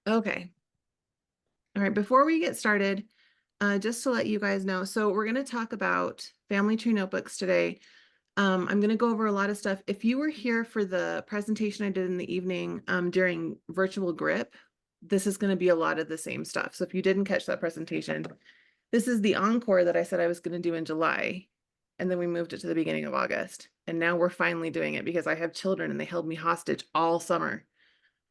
Okay. All right. Before we get started, just to let you guys know, so we're going to talk about family tree notebooks today. I'm going to go over a lot of stuff. If you were here for the presentation I did in the evening during virtual grip, this is going to be a lot of the same stuff. So if you didn't catch that presentation, this is the encore that I said I was going to do in July. And then we moved it to the beginning of August. And now we're finally doing it because I have children and they held me hostage all summer.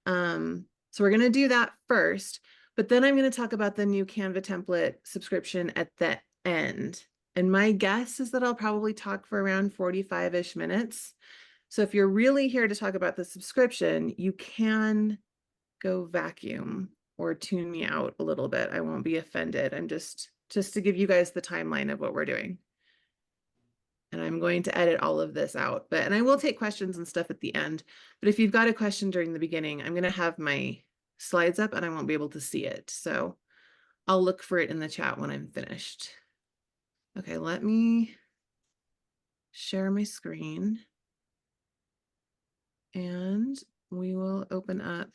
So we're going to do that first, but then I'm going to talk about the new Canva template subscription at the end. And my guess is that I'll probably talk for around 45-ish minutes. So if you're really here to talk about the subscription, you can go vacuum or tune me out a little bit. I won't be offended. I'm just to give you guys the timeline of what we're doing. And I'm going to edit all of this out, and I will take questions and stuff at the end. But if you've got a question during the beginning, I'm going to have my slides up and I won't be able to see it. So I'll look for it in the chat when I'm finished. Okay, let me share my screen and we will open up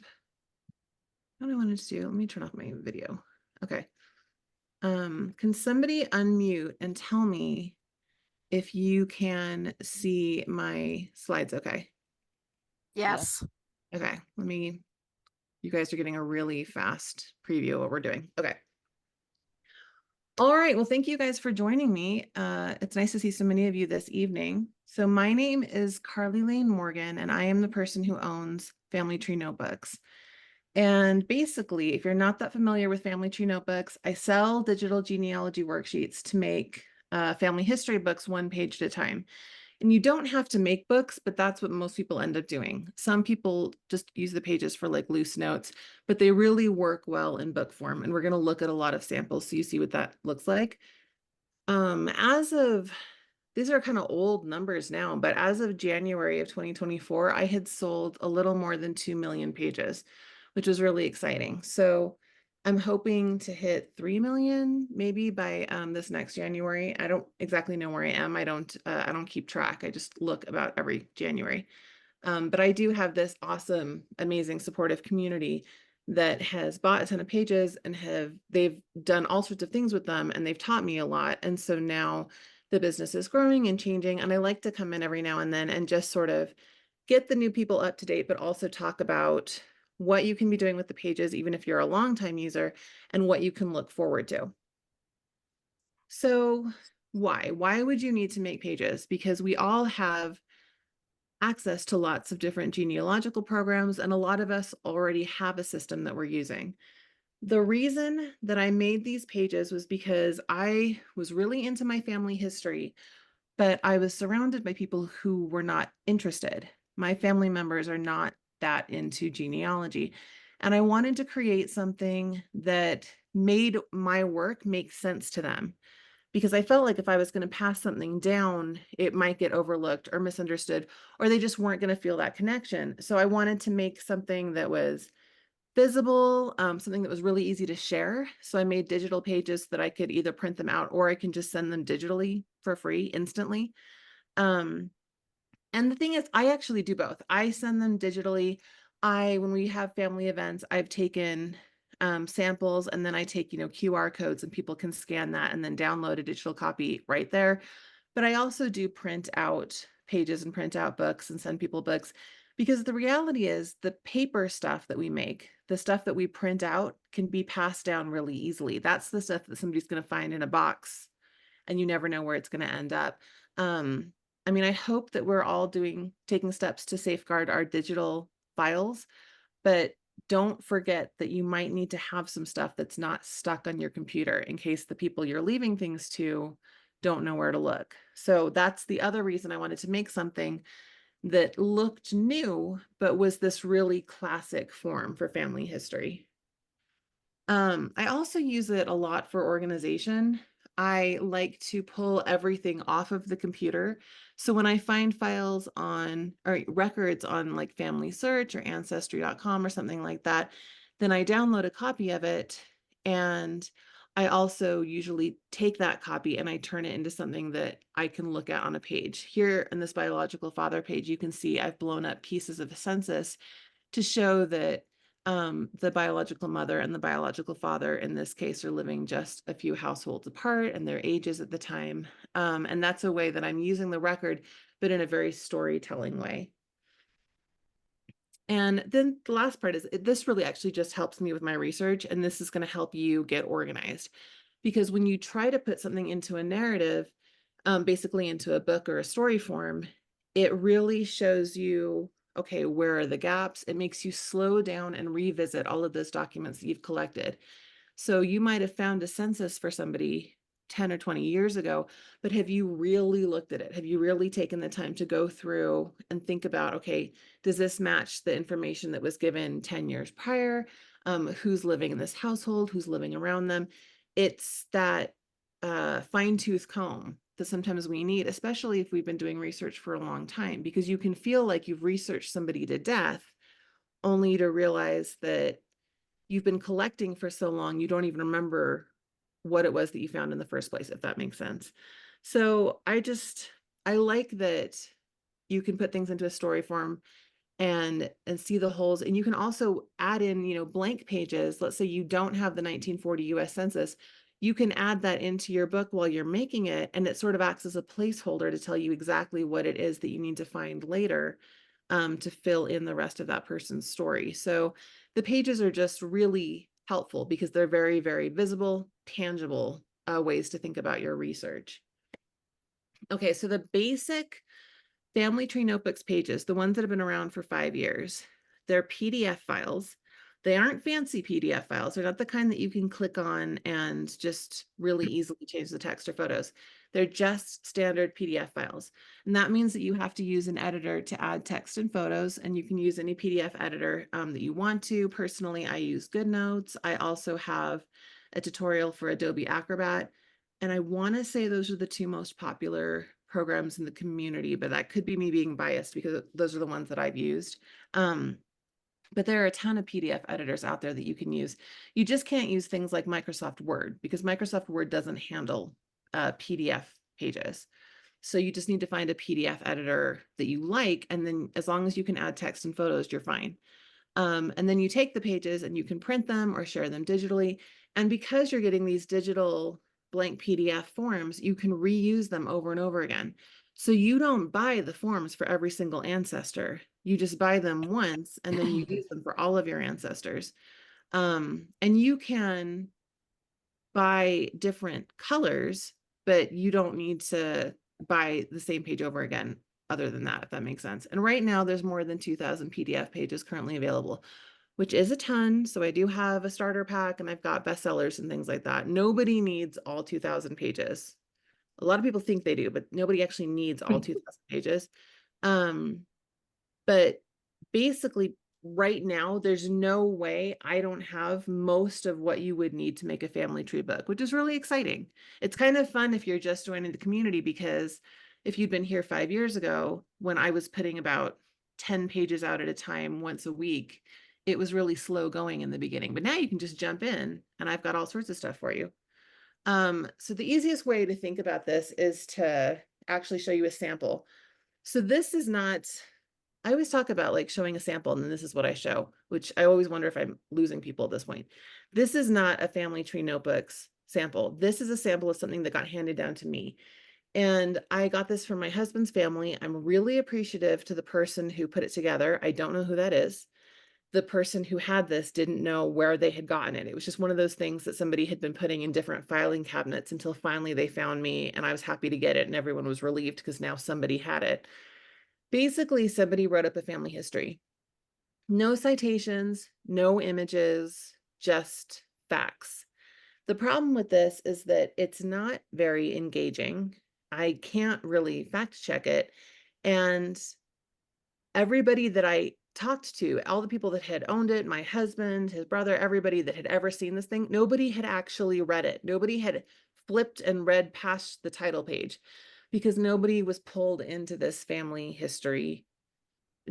what I wanted to do. Let me turn off my video. Okay. Can somebody unmute and tell me if you can see my slides? Okay. Yes. Okay, you guys are getting a really fast preview of what we're doing. Okay. All right, well, thank you guys for joining me. It's nice to see so many of you this evening. So my name is Carly Lane Morgan, and I am the person who owns Family Tree Notebooks. And basically, if you're not that familiar with Family Tree Notebooks, I sell digital genealogy worksheets to make family history books one page at a time. And you don't have to make books, but that's what most people end up doing. Some people just use the pages for like loose notes, but they really work well in book form. And we're going to look at a lot of samples so you see what that looks like. As of, these are kind of old numbers now, but as of January of 2024, I had sold a little more than 2 million pages, which was really exciting. So I'm hoping to hit 3 million maybe by this next January. I don't exactly know where I am. I don't keep track. I just look about every January. But I do have this awesome, amazing, supportive community that has bought a ton of pages and they've done all sorts of things with them and they've taught me a lot. And so now the business is growing and changing. And I like to come in every now and then and just sort of get the new people up to date, but also talk about what you can be doing with the pages, even if you're a longtime user, and what you can look forward to. So why would you need to make pages? Because we all have access to lots of different genealogical programs, and a lot of us already have a system that we're using. The reason that I made these pages was because I was really into my family history, but I was surrounded by people who were not interested. My family members are not that into genealogy. And I wanted to create something that made my work make sense to them, because I felt like if I was going to pass something down, it might get overlooked or misunderstood, or they just weren't going to feel that connection. So I wanted to make something that was visible, something that was really easy to share. So I made digital pages that I could either print them out or I can just send them digitally for free instantly. Um, and the thing is, I actually do both. I send them digitally. When we have family events, I've taken samples and then I take, QR codes and people can scan that and then download a digital copy right there. But I also do print out pages and print out books and send people books, because the reality is the paper stuff that we make, the stuff that we print out, can be passed down really easily. That's the stuff that somebody's going to find in a box and you never know where it's going to end up. I mean, I hope that we're all taking steps to safeguard our digital files, but don't forget that you might need to have some stuff that's not stuck on your computer in case the people you're leaving things to don't know where to look. So that's the other reason I wanted to make something that looked new, but was this really classic form for family history. I also use it a lot for organization. I like to pull everything off of the computer. So when I find files on or records on like Family Search or Ancestry.com or something like that, then I download a copy of it. And I also usually take that copy and I turn it into something that I can look at on a page. Here in this biological father page, you can see I've blown up pieces of the census to show that The biological mother and the biological father in this case are living just a few households apart and their ages at the time. And that's a way that I'm using the record, but in a very storytelling way. And then the last part is this really actually just helps me with my research, and this is going to help you get organized. Because when you try to put something into a narrative, basically into a book or a story form, it really shows you, okay, where are the gaps? It makes you slow down and revisit all of those documents that you've collected. So you might have found a census for somebody 10 or 20 years ago, but have you really looked at it? Have you really taken the time to go through and think about, okay, does this match the information that was given 10 years prior? Who's living in this household? Who's living around them? It's that fine-tooth comb that sometimes we need, especially if we've been doing research for a long time, because you can feel like you've researched somebody to death only to realize that you've been collecting for so long, you don't even remember what it was that you found in the first place, if that makes sense. So I like that you can put things into a story form and see the holes. And you can also add in, blank pages. Let's say you don't have the 1940 US Census. You can add that into your book while you're making it, and it sort of acts as a placeholder to tell you exactly what it is that you need to find later, to fill in the rest of that person's story. So the pages are just really helpful because they're very, very visible, tangible ways to think about your research. Okay, so the basic Family Tree Notebooks pages, the ones that have been around for 5 years, they're PDF files. They aren't fancy PDF files. They're not the kind that you can click on and just really easily change the text or photos. They're just standard PDF files. And that means that you have to use an editor to add text and photos, and you can use any PDF editor that you want to. Personally, I use GoodNotes. I also have a tutorial for Adobe Acrobat. And I want to say those are the two most popular programs in the community, but that could be me being biased because those are the ones that I've used. But there are a ton of PDF editors out there that you can use. You just can't use things like Microsoft Word because Microsoft Word doesn't handle PDF pages. So you just need to find a PDF editor that you like, and then as long as you can add text and photos, you're fine. And then you take the pages and you can print them or share them digitally. And because you're getting these digital blank PDF forms, you can reuse them over and over again. So you don't buy the forms for every single ancestor. You just buy them once and then you use them for all of your ancestors. And you can buy different colors, but you don't need to buy the same page over again other than that, if that makes sense. And right now there's more than 2,000 PDF pages currently available, which is a ton. So I do have a starter pack and I've got bestsellers and things like that. Nobody needs all 2,000 pages. A lot of people think they do, but nobody actually needs all 2,000 pages. Um, but basically, right now, there's no way I don't have most of what you would need to make a family tree book, which is really exciting. It's kind of fun if you're just joining the community, because if you'd been here 5 years ago, when I was putting about 10 pages out at a time once a week, it was really slow going in the beginning. But now you can just jump in and I've got all sorts of stuff for you. So the easiest way to think about this is to actually show you a sample. So this is not, I always talk about like showing a sample and then this is what I show, which I always wonder if I'm losing people at this point. This is not a Family Tree Notebooks sample. This is a sample of something that got handed down to me. And I got this from my husband's family. I'm really appreciative to the person who put it together. I don't know who that is. The person who had this didn't know where they had gotten it. It was just one of those things that somebody had been putting in different filing cabinets until finally they found me, and I was happy to get it and everyone was relieved because now somebody had it. Basically, somebody wrote up a family history. No citations, no images, just facts. The problem with this is that it's not very engaging. I can't really fact check it. And everybody that I talked to, all the people that had owned it, my husband, his brother, everybody that had ever seen this thing, nobody had actually read it. Nobody had flipped and read past the title page because nobody was pulled into this family history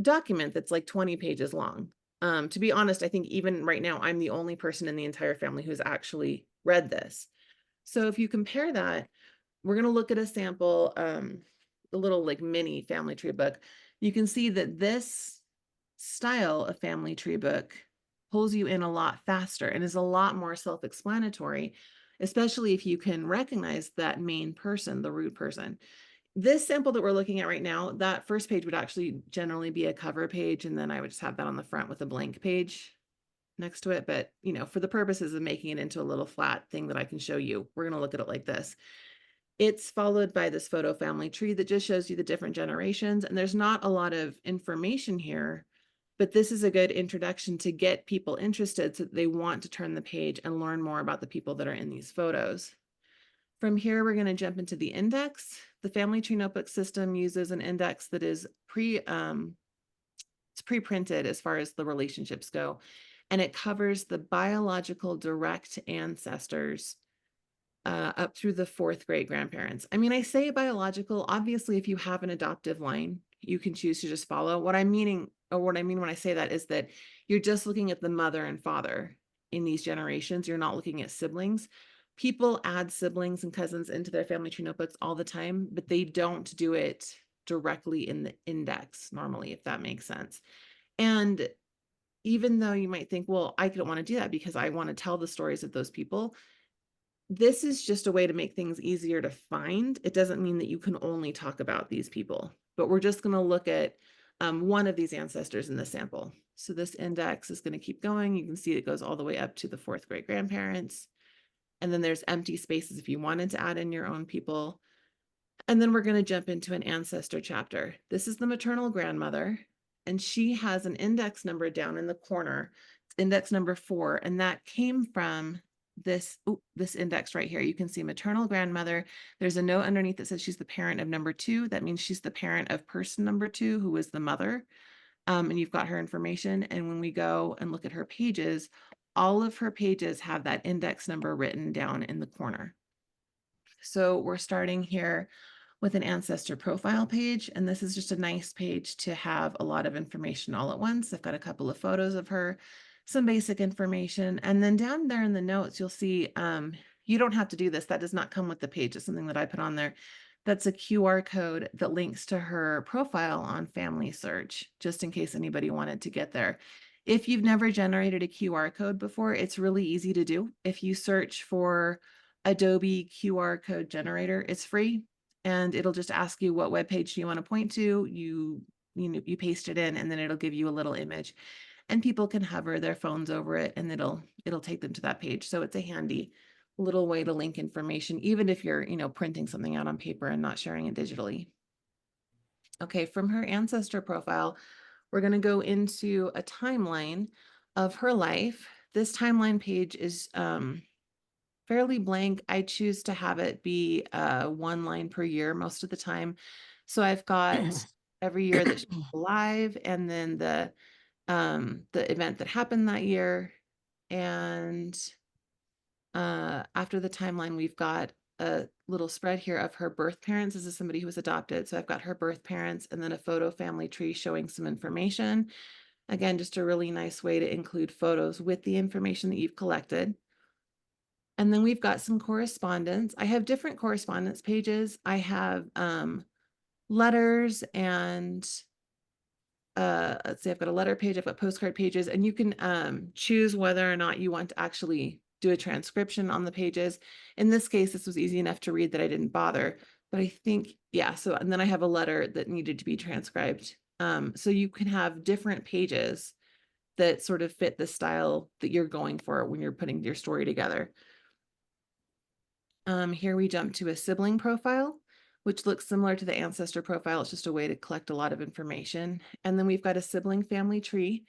document that's like 20 pages long. To be honest, I think even right now, I'm the only person in the entire family who's actually read this. So if you compare that, we're going to look at a sample, a little like mini family tree book. You can see that this style of family tree book pulls you in a lot faster and is a lot more self-explanatory, especially if you can recognize that main person, the root person. This sample that we're looking at right now, that first page would actually generally be a cover page, and then I would just have that on the front with a blank page next to it. But, for the purposes of making it into a little flat thing that I can show you, we're going to look at it like this. It's followed by this photo family tree that just shows you the different generations. And there's not a lot of information here, but this is a good introduction to get people interested so that they want to turn the page and learn more about the people that are in these photos. From here, we're going to jump into the index. The family tree notebook system uses an index that is it's pre-printed as far as the relationships go, and it covers the biological direct ancestors up through the fourth great grandparents. I mean, I say biological. Obviously, if you have an adoptive line, you can choose to just follow. What I mean when I say that is that you're just looking at the mother and father in these generations. You're not looking at siblings. People add siblings and cousins into their family tree notebooks all the time, but they don't do it directly in the index normally, if that makes sense. And even though you might think, well, I don't want to do that because I want to tell the stories of those people, this is just a way to make things easier to find. It doesn't mean that you can only talk about these people, but we're just going to look at one of these ancestors in the sample. So this index is going to keep going. You can see it goes all the way up to the fourth great grandparents. And then there's empty spaces if you wanted to add in your own people. And then we're going to jump into an ancestor chapter. This is the maternal grandmother, and she has an index number down in the corner. It's index number 4, and that came from this index right here. You can see maternal grandmother. There's a note underneath that says she's the parent of number 2. That means she's the parent of person number 2, who is the mother. And you've got her information. And when we go and look at her pages, all of her pages have that index number written down in the corner. So we're starting here with an ancestor profile page, and this is just a nice page to have a lot of information all at once. I've got a couple of photos of her, some basic information, and then down there in the notes, you'll see, you don't have to do this. That does not come with the page. It's something that I put on there. That's a QR code that links to her profile on Family Search, just in case anybody wanted to get there. If you've never generated a QR code before, it's really easy to do. If you search for Adobe QR code generator, it's free, and it'll just ask you what web page do you want to point to. You paste it in, and then it'll give you a little image, and people can hover their phones over it, and it'll take them to that page. So it's a handy little way to link information, even if you're printing something out on paper and not sharing it digitally. Okay, from her ancestor profile, we're going to go into a timeline of her life. This timeline page is fairly blank. I choose to have it be 1 line per year most of the time. So I've got every year that she's alive, and then the event that happened that year. And after the timeline, we've got a little spread here of her birth parents. This is somebody who was adopted. So I've got her birth parents, and then a photo family tree showing some information. Again, just a really nice way to include photos with the information that you've collected. And then we've got some correspondence. I have different correspondence pages. I have letters and let's see, I've got a letter page, I've got postcard pages, and you can choose whether or not you want to actually do a transcription on the pages. In this case, this was easy enough to read that I didn't bother, but I think, yeah, so, and then I have a letter that needed to be transcribed. So you can have different pages that sort of fit the style that you're going for when you're putting your story together. Here we jump to a sibling profile, which looks similar to the ancestor profile. It's just a way to collect a lot of information. And then we've got a sibling family tree.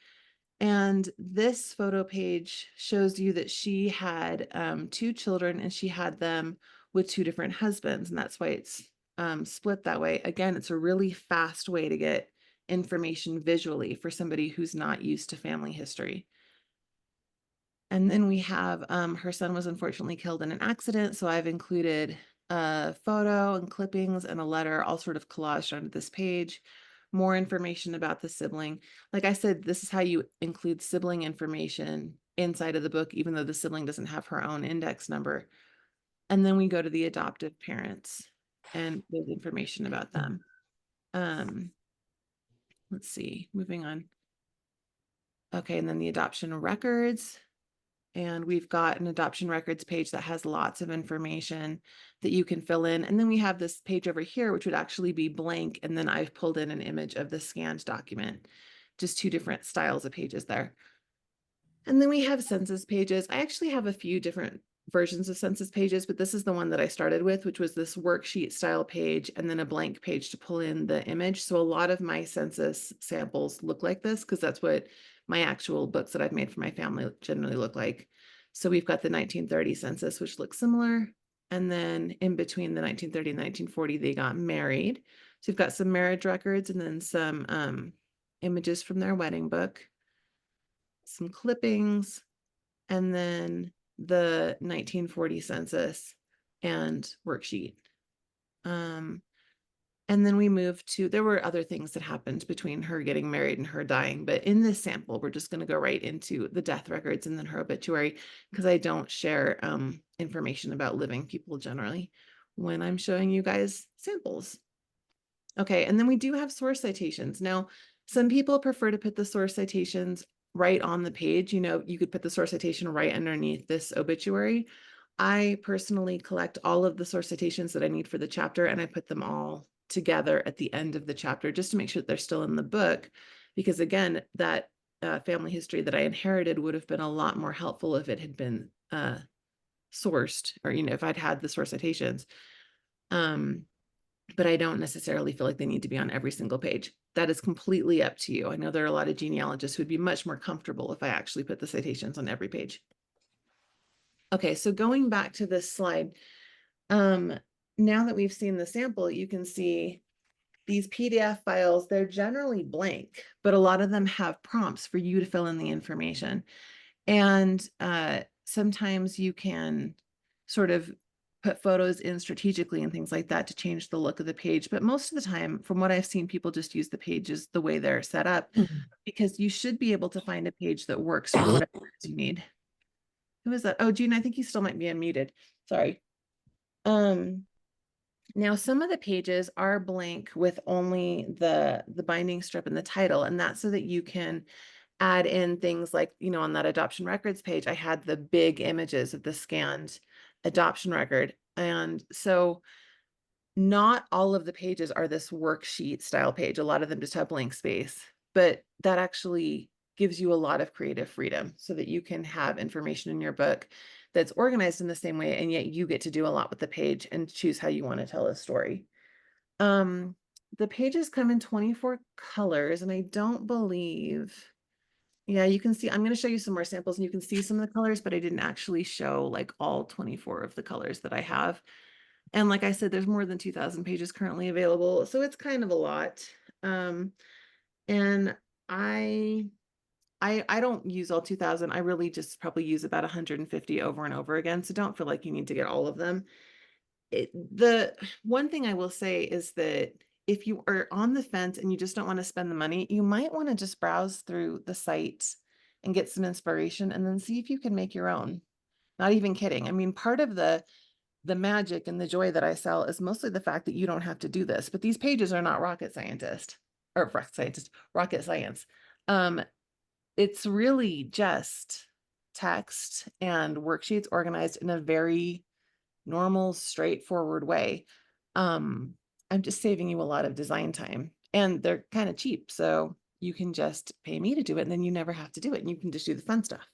And this photo page shows you that she had 2 children, and she had them with 2 different husbands. And that's why it's split that way. Again, it's a really fast way to get information visually for somebody who's not used to family history. And then we have her son was unfortunately killed in an accident. So I've included a photo and clippings and a letter all sort of collaged onto this page. More information about the sibling. Like I said, this is how you include sibling information inside of the book, even though the sibling doesn't have her own index number. And then we go to the adoptive parents and there's information about them. Let's see, moving on. Okay, and then the adoption records. And we've got an adoption records page that has lots of information that you can fill in. And then we have this page over here, which would actually be blank. And then I've pulled in an image of the scanned document, just two different styles of pages there. And then we have census pages. I actually have a few different versions of census pages, but this is the one that I started with, which was this worksheet style page and then a blank page to pull in the image. So a lot of my census samples look like this because that's what my actual books that I've made for my family generally look like. So we've got the 1930 census, which looks similar. And then in between the 1930 and 1940, they got married. So we've got some marriage records and then some images from their wedding book, some clippings, and then the 1940 census and worksheet. And then we moved to, there were other things that happened between her getting married and her dying, but in this sample, we're just going to go right into the death records and then her obituary because I don't share information about living people generally when I'm showing you guys samples. Okay, and then we do have source citations. Now, some people prefer to put the source citations right on the page. You know, you could put the source citation right underneath this obituary. I personally collect all of the source citations that I need for the chapter and I put them all together at the end of the chapter just to make sure that they're still in the book. Because again, that family history that I inherited would have been a lot more helpful if it had been sourced or, you know, if I'd had the source citations. But I don't necessarily feel like they need to be on every single page. That is completely up to you. I know there are a lot of genealogists who would be much more comfortable if I actually put the citations on every page. Okay, so going back to this slide, now that we've seen the sample, you can see these PDF files, they're generally blank, but a lot of them have prompts for you to fill in the information. And sometimes you can sort of put photos in strategically and things like that to change the look of the page. But most of the time, from what I've seen, people just use the pages the way they're set up because you should be able to find a page that works for whatever you need. Who is that? Oh, Gene, I think you still might be unmuted. Sorry. Now some of the pages are blank with only the binding strip and the title, and that's so that you can add in things like, you know, on that adoption records page, I had the big images of the scanned adoption record. And so not all of the pages are this worksheet style page. A lot of them just have blank space, but that actually gives you a lot of creative freedom so that you can have information in your book that's organized in the same way, and yet you get to do a lot with the page and choose how you want to tell a story. Um, the pages come in 24 colors, and I don't believe, yeah, you can see, I'm going to show you some more samples and you can see some of the colors, but I didn't actually show like all 24 of the colors that I have. And like I said, there's more than 2,000 pages currently available, so it's kind of a lot. And I I don't use all 2,000. I really just probably use about 150 over and over again. So don't feel like you need to get all of them. The one thing I will say is that if you are on the fence and you just don't want to spend the money, you might want to just browse through the site and get some inspiration and then see if you can make your own. Not even kidding. I mean, part of the magic and the joy that I sell is mostly the fact that you don't have to do this, but these pages are not rocket science. Um, it's really just text and worksheets organized in a very normal, straightforward way. Um, I'm just saving you a lot of design time and they're kind of cheap. So you can just pay me to do it and then you never have to do it and you can just do the fun stuff.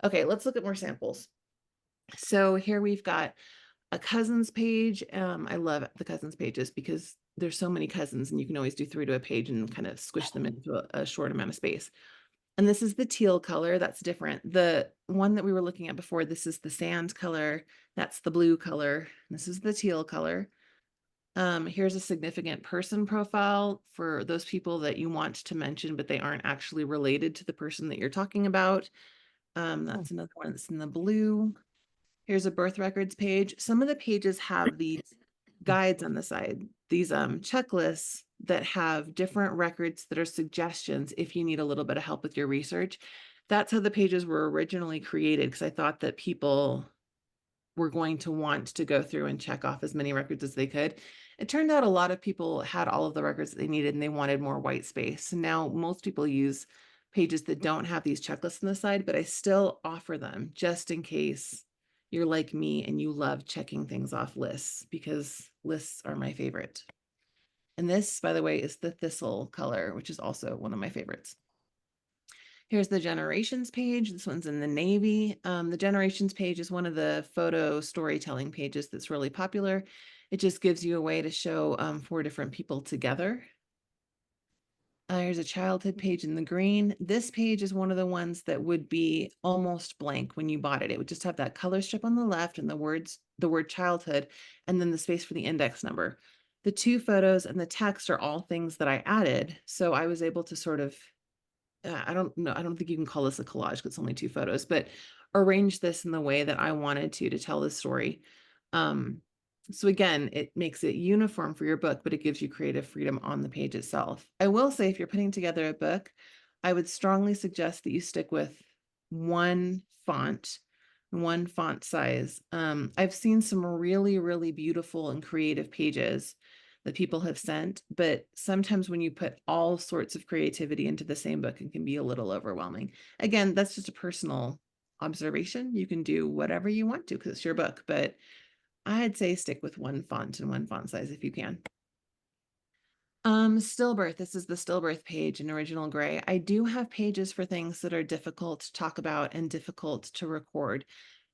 Okay, let's look at more samples. So here we've got a cousins page. I love the cousins pages because there's so many cousins and you can always do 3 to a page and kind of squish them into a short amount of space. And this is the teal color. That's different. The one that we were looking at before, this is the sand color. That's the blue color. This is the teal color. Here's a significant person profile for those people that you want to mention, but they aren't actually related to the person that you're talking about. That's another one that's in the blue. Here's a birth records page. Some of the pages have these guides on the side, these checklists that have different records that are suggestions if you need a little bit of help with your research. That's how the pages were originally created because I thought that people were going to want to go through and check off as many records as they could. It turned out a lot of people had all of the records that they needed and they wanted more white space. Now most people use pages that don't have these checklists on the side, but I still offer them just in case you're like me and you love checking things off lists, because lists are my favorite. And this, by the way, is the thistle color, which is also one of my favorites. Here's the generations page. This one's in the navy. The generations page is one of the photo storytelling pages that's really popular. It just gives you a way to show 4 different people together. Here's a childhood page in the green. This page is one of the ones that would be almost blank when you bought it. It would just have that color strip on the left and the word childhood, and then the space for the index number. The 2 photos and the text are all things that I added. So I was able to sort of, I don't know, I don't think you can call this a collage because it's only 2 photos, but arrange this in the way that I wanted to tell the story. So again, it makes it uniform for your book, but it gives you creative freedom on the page itself. I will say, if you're putting together a book, I would strongly suggest that you stick with one font, one font size. I've seen some really, really beautiful and creative pages that people have sent, but sometimes when you put all sorts of creativity into the same book, it can be a little overwhelming. Again, that's just a personal observation. You can do whatever you want to because it's your book, but I'd say stick with one font and one font size if you can. Stillbirth. This is the stillbirth page in original gray. I do have pages for things that are difficult to talk about and difficult to record.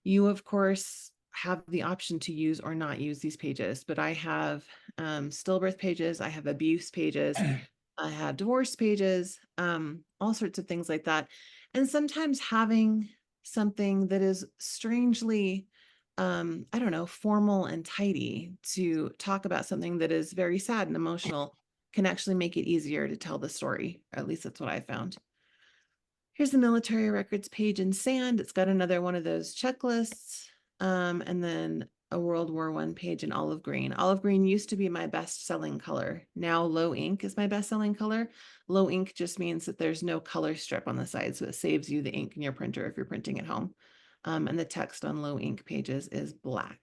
You, of course, have the option to use or not use these pages, but I have stillbirth pages, I have abuse pages, I have divorce pages, all sorts of things like that. And sometimes having something that is strangely, I don't know, formal and tidy to talk about something that is very sad and emotional can actually make it easier to tell the story. Or at least that's what I found. Here's the military records page in sand. It's got another one of those checklists. And then a World War I page in olive green. Olive green used to be my best-selling color. Now low ink is my best-selling color. Low ink just means that there's no color strip on the side, so it saves you the ink in your printer if you're printing at home. And the text on low ink pages is black.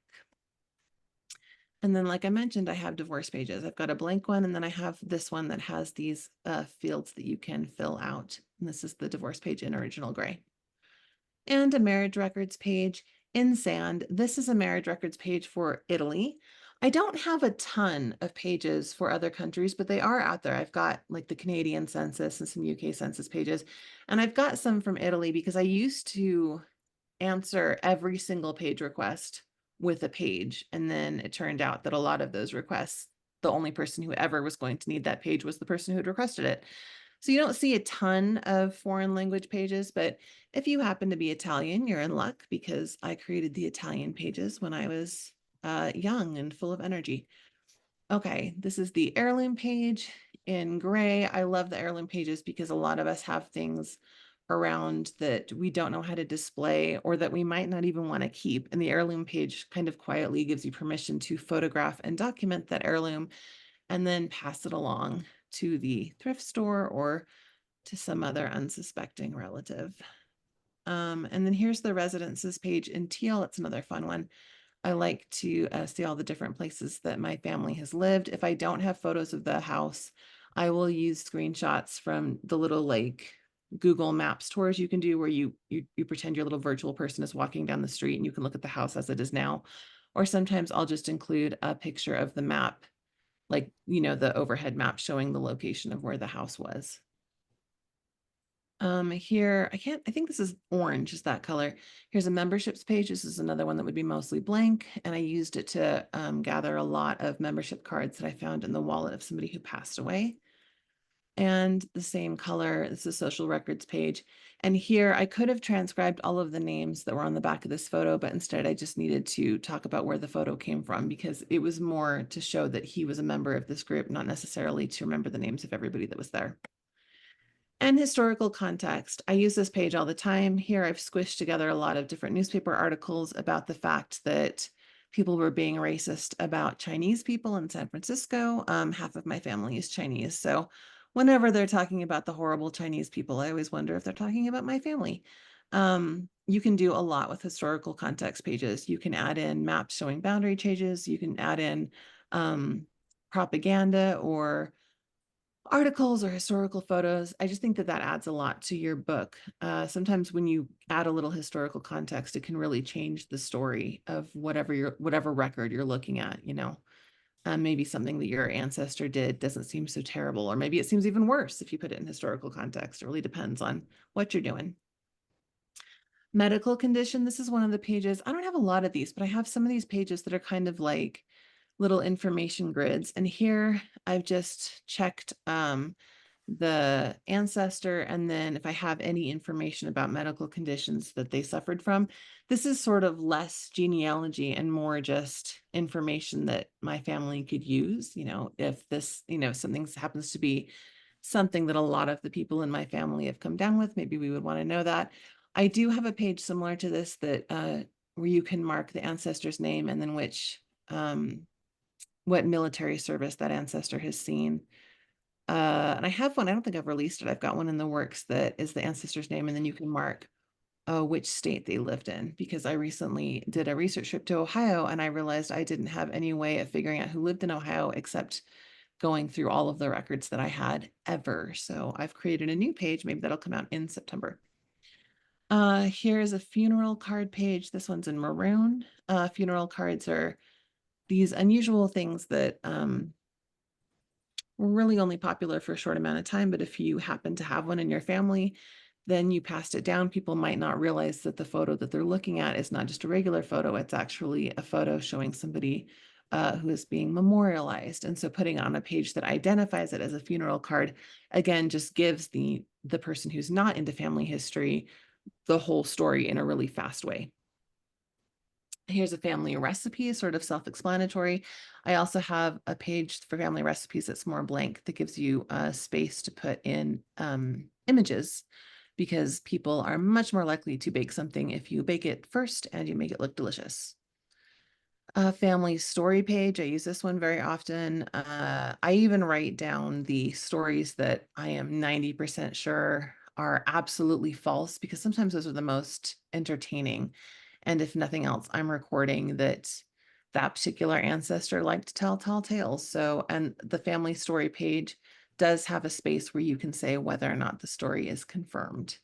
And then, like I mentioned, I have divorce pages. I've got a blank one, and then I have this one that has these fields that you can fill out. And this is the divorce page in original gray. And a marriage records page in sand. This is a marriage records page for Italy. I don't have a ton of pages for other countries, but they are out there. I've got like the Canadian census and some UK census pages, and I've got some from Italy because I used to answer every single page request with a page. And then it turned out that a lot of those requests, the only person who ever was going to need that page was the person who had requested it. So you don't see a ton of foreign language pages, but if you happen to be Italian, you're in luck because I created the Italian pages when I was young and full of energy. Okay, this is the heirloom page in gray. I love the heirloom pages because a lot of us have things around that we don't know how to display or that we might not even want to keep. And the heirloom page kind of quietly gives you permission to photograph and document that heirloom and then pass it along to the thrift store or to some other unsuspecting relative. And then here's the residences page in teal. It's another fun one. I like to see all the different places that my family has lived. If I don't have photos of the house, I will use screenshots from the little like Google Maps tours you can do where you pretend your little virtual person is walking down the street and you can look at the house as it is now. Or sometimes I'll just include a picture of the map, like, you know, the overhead map showing the location of where the house was. Here, I think this is orange, is that color. Here's a memberships page. This is another one that would be mostly blank. And I used it to gather a lot of membership cards that I found in the wallet of somebody who passed away. And the same color, this is a social records page. And here I could have transcribed all of the names that were on the back of this photo, but instead I just needed to talk about where the photo came from because it was more to show that he was a member of this group, not necessarily to remember the names of everybody that was there. And historical context. I use this page all the time. Here I've squished together a lot of different newspaper articles about the fact that people were being racist about Chinese people in San Francisco. Half of my family is Chinese. So whenever they're talking about the horrible Chinese people, I always wonder if they're talking about my family. You can do a lot with historical context pages. You can add in maps showing boundary changes. You can add in propaganda or articles or historical photos. I just think that that adds a lot to your book. Sometimes when you add a little historical context, it can really change the story of whatever record you're looking at, you know. Maybe something that your ancestor did doesn't seem so terrible, or maybe it seems even worse if you put it in historical context. It really depends on what you're doing. Medical condition. This is one of the pages. I don't have a lot of these, but I have some of these pages that are kind of like little information grids. And here I've just checked the ancestor, and then if I have any information about medical conditions that they suffered from. This is sort of less genealogy and more just information that my family could use. You know, if this, you know, something happens to be something that a lot of the people in my family have come down with, maybe we would want to know that. I do have a page similar to this that where you can mark the ancestor's name and then which what military service that ancestor has seen. And I have one, I don't think I've released it. I've got one in the works that is the ancestor's name, and then you can mark which state they lived in, because I recently did a research trip to Ohio and I realized I didn't have any way of figuring out who lived in Ohio except going through all of the records that I had ever. So I've created a new page. Maybe that'll come out in September. Here's a funeral card page. This one's in maroon. Funeral cards are these unusual things that were really only popular for a short amount of time, but if you happen to have one in your family, then you passed it down. People might not realize that the photo that they're looking at is not just a regular photo, it's actually a photo showing somebody who is being memorialized. And so putting on a page that identifies it as a funeral card, again, just gives the person who's not into family history the whole story in a really fast way. Here's a family recipe, sort of self-explanatory. I also have a page for family recipes that's more blank that gives you a space to put in images, because people are much more likely to bake something if you bake it first and you make it look delicious. A family story page. I use this one very often. I even write down the stories that I am 90% sure are absolutely false, because sometimes those are the most entertaining. And if nothing else, I'm recording that that particular ancestor liked to tell tall tales. So, and the family story page does have a space where you can say whether or not the story is confirmed.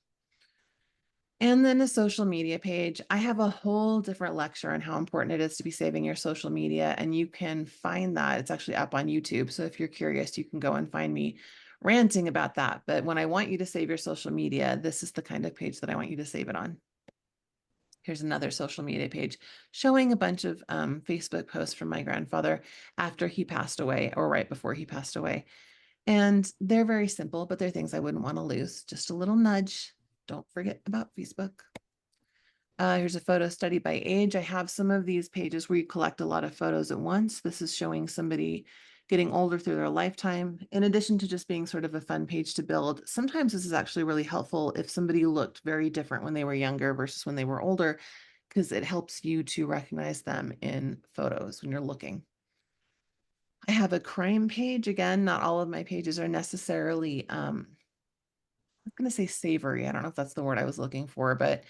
And then a social media page. I have a whole different lecture on how important it is to be saving your social media, and you can find that. It's actually up on YouTube. So if you're curious, you can go and find me ranting about that. But when I want you to save your social media, this is the kind of page that I want you to save it on. Here's another social media page showing a bunch of Facebook posts from my grandfather after he passed away, or right before he passed away. And they're very simple, but they're things I wouldn't want to lose. Just a little nudge. Don't forget about Facebook. Here's a photo study by age. I have some of these pages where you collect a lot of photos at once. This is showing somebody getting older through their lifetime, in addition to just being sort of a fun page to build. Sometimes this is actually really helpful if somebody looked very different when they were younger versus when they were older, because it helps you to recognize them in photos when you're looking. I have a crime page. Again, not all of my pages are necessarily, I'm going to say savory. I don't know if that's the word I was looking for, but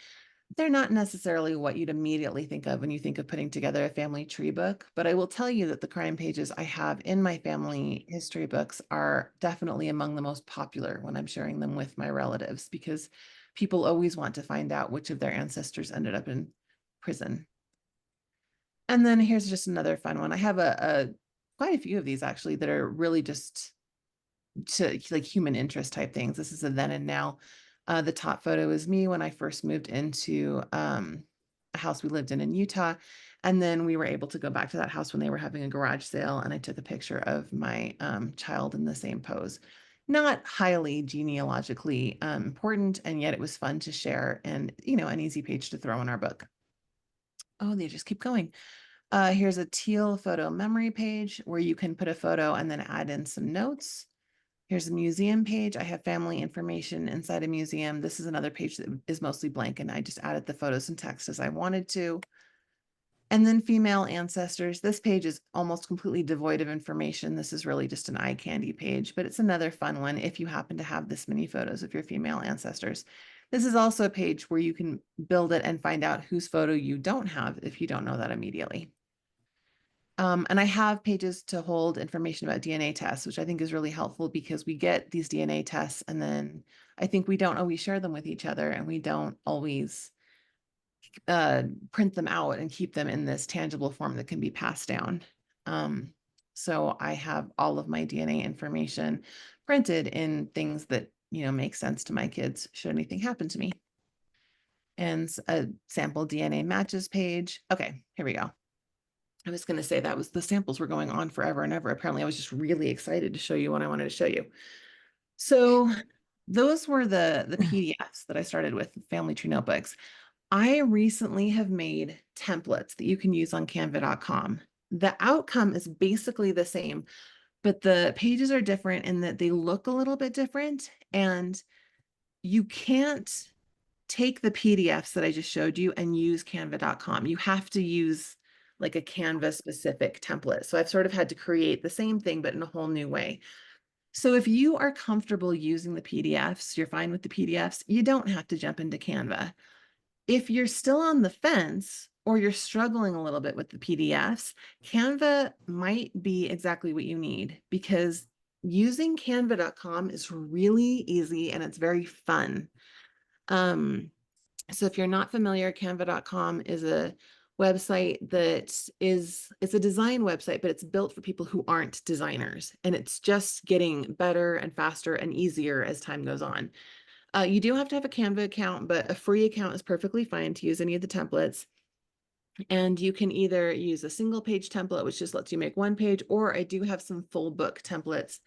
they're not necessarily what you'd immediately think of when you think of putting together a family tree book. But I will tell you that the crime pages I have in my family history books are definitely among the most popular when I'm sharing them with my relatives, because people always want to find out which of their ancestors ended up in prison. And then here's just another fun one. I have a quite a few of these actually that are really just to like human interest type things. This is a then and now. The top photo is me when I first moved into a house we lived in Utah. And then we were able to go back to that house when they were having a garage sale. And I took a picture of my child in the same pose. Not highly genealogically important, and yet it was fun to share, and, you know, an easy page to throw in our book. Oh, they just keep going. Here's a teal photo memory page where you can put a photo and then add in some notes. Here's a museum page. I have family information inside a museum. This is another page that is mostly blank, and I just added the photos and text as I wanted to. And then female ancestors. This page is almost completely devoid of information. This is really just an eye candy page, but it's another fun one if you happen to have this many photos of your female ancestors. This is also a page where you can build it and find out whose photo you don't have if you don't know that immediately. And I have pages to hold information about DNA tests, which I think is really helpful because we get these DNA tests and then I think we don't always share them with each other and we don't always print them out and keep them in this tangible form that can be passed down. So I have all of my DNA information printed in things that, make sense to my kids should anything happen to me. And a sample DNA matches page. Okay, here we go. I was going to say the samples were going on forever and ever. Apparently, I was just really excited to show you what I wanted to show you. So those were the PDFs that I started with, family tree notebooks. I recently have made templates that you can use on canva.com. The outcome is basically the same, but the pages are different in that they look a little bit different, and you can't take the PDFs that I just showed you and use canva.com. You have to use like a Canva specific template. So I've sort of had to create the same thing, but in a whole new way. So if you are comfortable using the PDFs, you're fine with the PDFs, you don't have to jump into Canva. If you're still on the fence or you're struggling a little bit with the PDFs, Canva might be exactly what you need because using canva.com is really easy and it's very fun. So if you're not familiar, canva.com is a website it's a design website, but it's built for people who aren't designers. And it's just getting better and faster and easier as time goes on. You do have to have a Canva account, but a free account is perfectly fine to use any of the templates. And you can either use a single page template, which just lets you make one page, or I do have some full book templates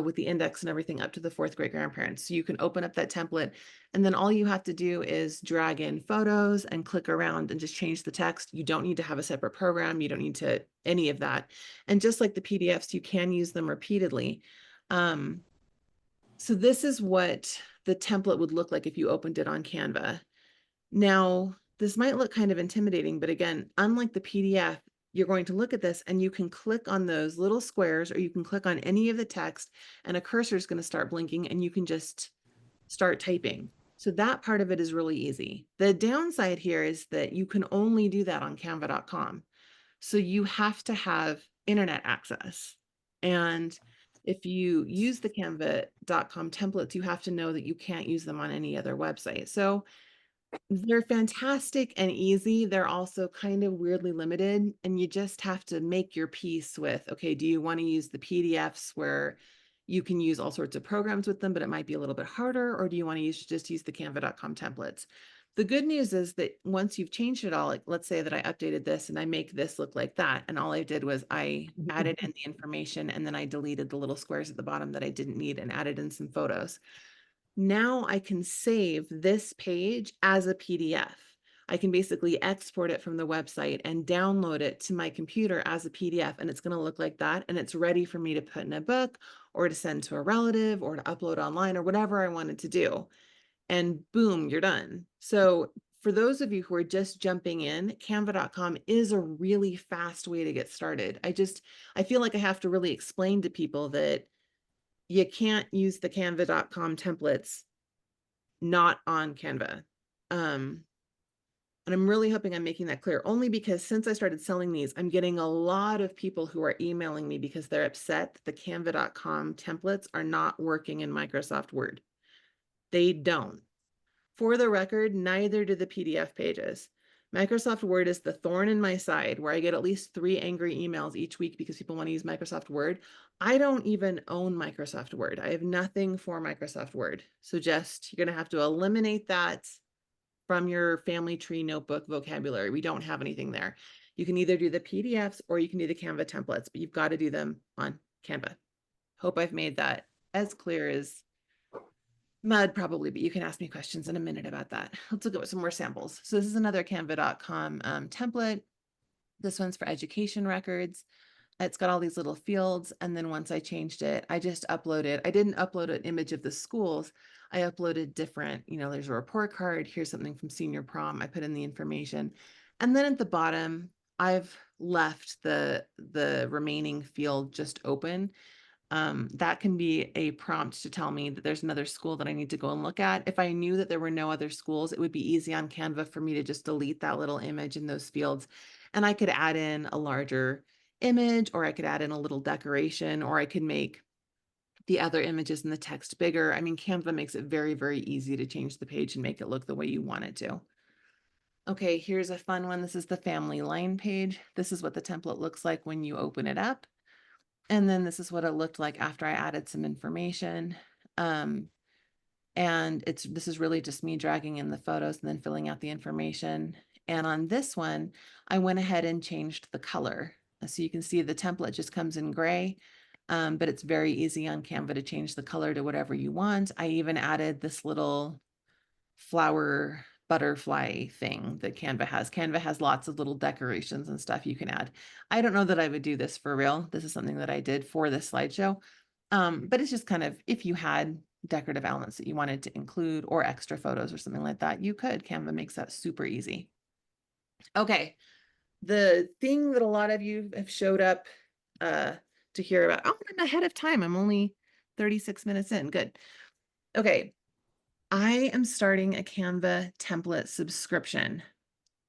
with the index and everything up to the fourth great grandparents. So you can open up that template, and then all you have to do is drag in photos and click around and just change the text. You don't need to have a separate program. You don't need to any of that. And just like the PDFs, you can use them repeatedly. So this is what the template would look like if you opened it on Canva. Now, this might look kind of intimidating, but again, unlike the PDF, you're going to look at this and you can click on those little squares or you can click on any of the text and a cursor is going to start blinking and you can just start typing. So that part of it is really easy. The downside here is that you can only do that on canva.com. So you have to have internet access. And if you use the canva.com templates, you have to know that you can't use them on any other website. So they're fantastic and easy. They're also kind of weirdly limited, and you just have to make your peace with, okay, do you want to use the PDFs where you can use all sorts of programs with them, but it might be a little bit harder, or do you want to just use the canva.com templates? The good news is that once you've changed it all, like let's say that I updated this and I make this look like that, and all I did was I added in the information and then I deleted the little squares at the bottom that I didn't need and added in some photos. Now I can save this page as a PDF. I can basically export it from the website and download it to my computer as a PDF, and it's going to look like that. And it's ready for me to put in a book or to send to a relative or to upload online or whatever I wanted to do. And boom, you're done. So for those of you who are just jumping in, canva.com is a really fast way to get started. I feel like I have to really explain to people that you can't use the canva.com templates not on Canva. And I'm really hoping I'm making that clear, only because since I started selling these, I'm getting a lot of people who are emailing me because they're upset that the canva.com templates are not working in Microsoft Word. They don't. For the record, neither do the PDF pages. Microsoft Word is the thorn in my side where I get at least 3 angry emails each week because people want to use Microsoft Word. I don't even own Microsoft Word. I have nothing for Microsoft Word. So you're going to have to eliminate that from your family tree notebook vocabulary. We don't have anything there. You can either do the PDFs or you can do the Canva templates, but you've got to do them on Canva. Hope I've made that as clear as mud, probably, but you can ask me questions in a minute about that. Let's look at some more samples. So this is another canva.com template. This one's for education records. It's got all these little fields. And then once I changed it, I just uploaded, I didn't upload an image of the schools. I uploaded different, there's a report card. Here's something from senior prom. I put in the information. And then at the bottom, I've left the remaining field just open. That can be a prompt to tell me that there's another school that I need to go and look at. If I knew that there were no other schools, it would be easy on Canva for me to just delete that little image in those fields. And I could add in a larger image, or I could add in a little decoration, or I could make the other images and the text bigger. I mean, Canva makes it very, very easy to change the page and make it look the way you want it to. Okay, here's a fun one. This is the family line page. This is what the template looks like when you open it up. And then this is what it looked like after I added some information. And this is really just me dragging in the photos and then filling out the information. And on this one, I went ahead and changed the color. So you can see the template just comes in gray, but it's very easy on Canva to change the color to whatever you want. I even added this little flower butterfly thing that Canva has. Canva has lots of little decorations and stuff you can add. I don't know that I would do this for real. This is something that I did for this slideshow. But it's just kind of, if you had decorative elements that you wanted to include or extra photos or something like that, you could. Canva makes that super easy. Okay, the thing that a lot of you have showed up to hear about. Oh, I'm ahead of time. I'm only 36 minutes in. Good. Okay, I am starting a Canva template subscription.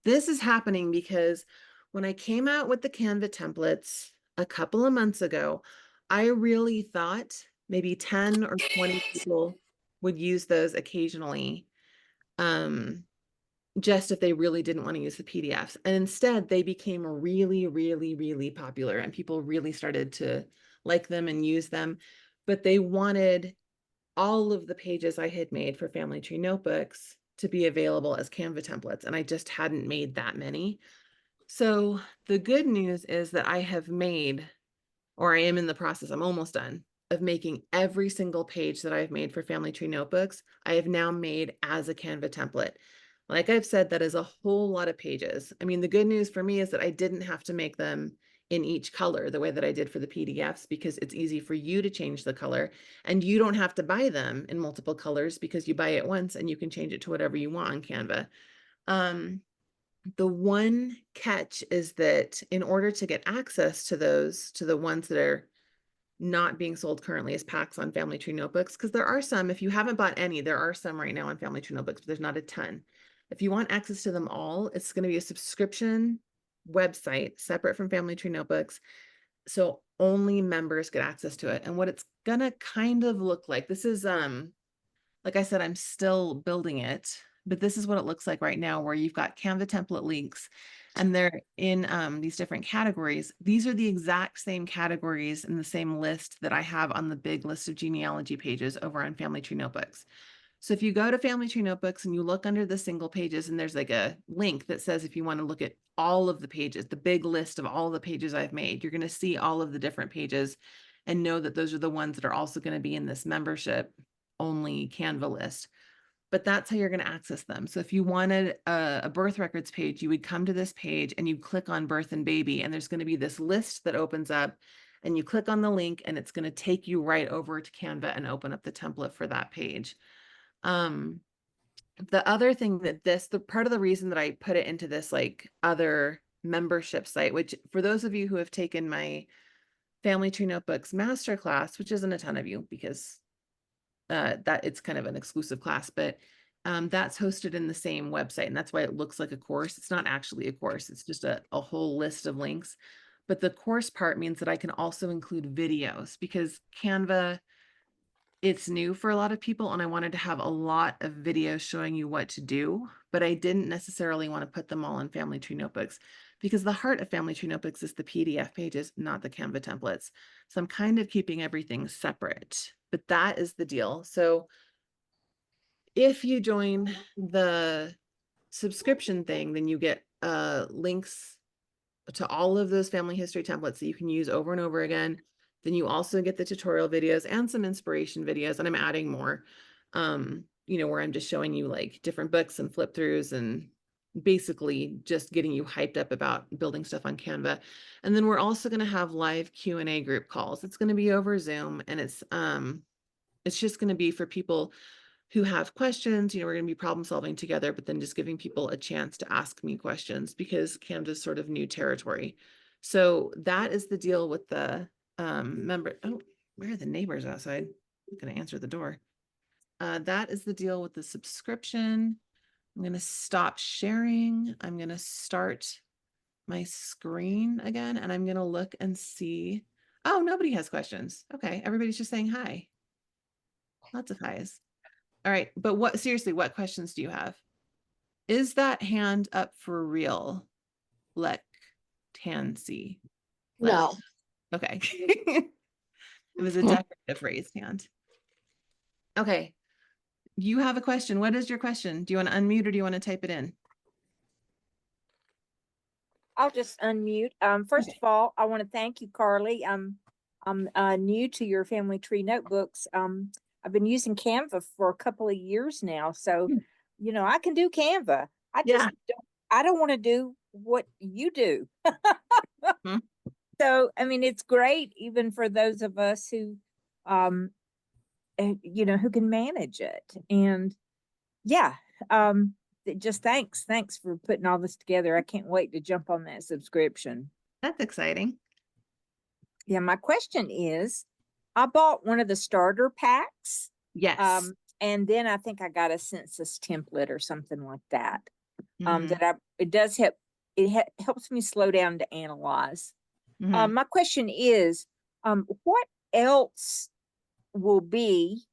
This is happening because when I came out with the Canva templates a couple of months ago, I really thought maybe 10 or 20 people would use those occasionally, just if they really didn't want to use the PDFs. And instead, they became really, really, really popular, and people really started to like them and use them. But they wanted all of the pages I had made for Family Tree Notebooks to be available as Canva templates, and I just hadn't made that many. So the good news is that I have made, or I am in the process, I'm almost done, of making every single page that I've made for Family Tree Notebooks, I have now made as a Canva template. Like I've said, that is a whole lot of pages. I mean, the good news for me is that I didn't have to make them in each color the way that I did for the PDFs, because it's easy for you to change the color, and you don't have to buy them in multiple colors because you buy it once and you can change it to whatever you want on Canva. The one catch is that in order to get access to those, to the ones that are not being sold currently as packs on Family Tree Notebooks, because there are some, if you haven't bought any, there are some right now on Family Tree Notebooks, but there's not a ton. If you want access to them all, it's going to be a subscription website separate from Family Tree Notebooks. So only members get access to it. And what it's going to kind of look like, this is, like I said, I'm still building it, but this is what it looks like right now, where you've got Canva template links and they're in these different categories. These are the exact same categories in the same list that I have on the big list of genealogy pages over on Family Tree Notebooks. So if you go to Family Tree Notebooks and you look under the single pages, and there's like a link that says if you want to look at all of the pages, the big list of all the pages I've made, you're going to see all of the different pages and know that those are the ones that are also going to be in this membership only Canva list. But that's how you're going to access them. So if you wanted a birth records page, you would come to this page and you click on birth and baby, and there's going to be this list that opens up, and you click on the link and it's going to take you right over to Canva and open up the template for that page. The other thing that the part of the reason that I put it into this like other membership site, which for those of you who have taken my Family Tree Notebooks masterclass, which isn't a ton of you because that it's kind of an exclusive class, but that's hosted in the same website, and that's why it looks like a course. It's not actually a course, it's just a whole list of links. But the course part means that I can also include videos, because Canva, it's new for a lot of people, and I wanted to have a lot of videos showing you what to do, but I didn't necessarily want to put them all in Family Tree Notebooks, because the heart of Family Tree Notebooks is the PDF pages, not the Canva templates. So I'm kind of keeping everything separate, but that is the deal. So if you join the subscription thing, then you get links to all of those family history templates that you can use over and over again. Then you also get the tutorial videos and some inspiration videos, and I'm adding more, where I'm just showing you like different books and flip throughs, and basically just getting you hyped up about building stuff on Canva. And then we're also going to have live Q&A group calls. It's going to be over Zoom, and it's just going to be for people who have questions. We're going to be problem solving together, but then just giving people a chance to ask me questions, because Canva is sort of new territory. So that is the deal with the member. Oh, where are the neighbors outside? I'm going to answer the door. That is the deal with the subscription. I'm going to stop sharing. I'm going to start my screen again and I'm going to look and see. Oh, nobody has questions. Okay. Everybody's just saying hi. Lots of highs. All right. But seriously, what questions do you have? Is that hand up for real? Let Tansy. Let No. Okay. It was a decorative raised hand. Okay. You have a question. What is your question? Do you want to unmute or do you want to type it in? I'll just unmute. First Okay. of all, I want to thank you, Carly. I'm new to your family tree notebooks. I've been using Canva for a couple of years now, so I can do Canva. Yeah. I don't want to do what you do. Hmm. So, I mean, it's great even for those of us who, um, who can manage it. And yeah, um, just thanks for putting all this together. I can't wait to jump on that subscription. That's exciting. Yeah, my question is, I bought one of the starter packs, Yes. and then I think I got a census template or something like that. Hmm. It does help. Helps me slow down to analyze. Hmm. My question is, what else will be,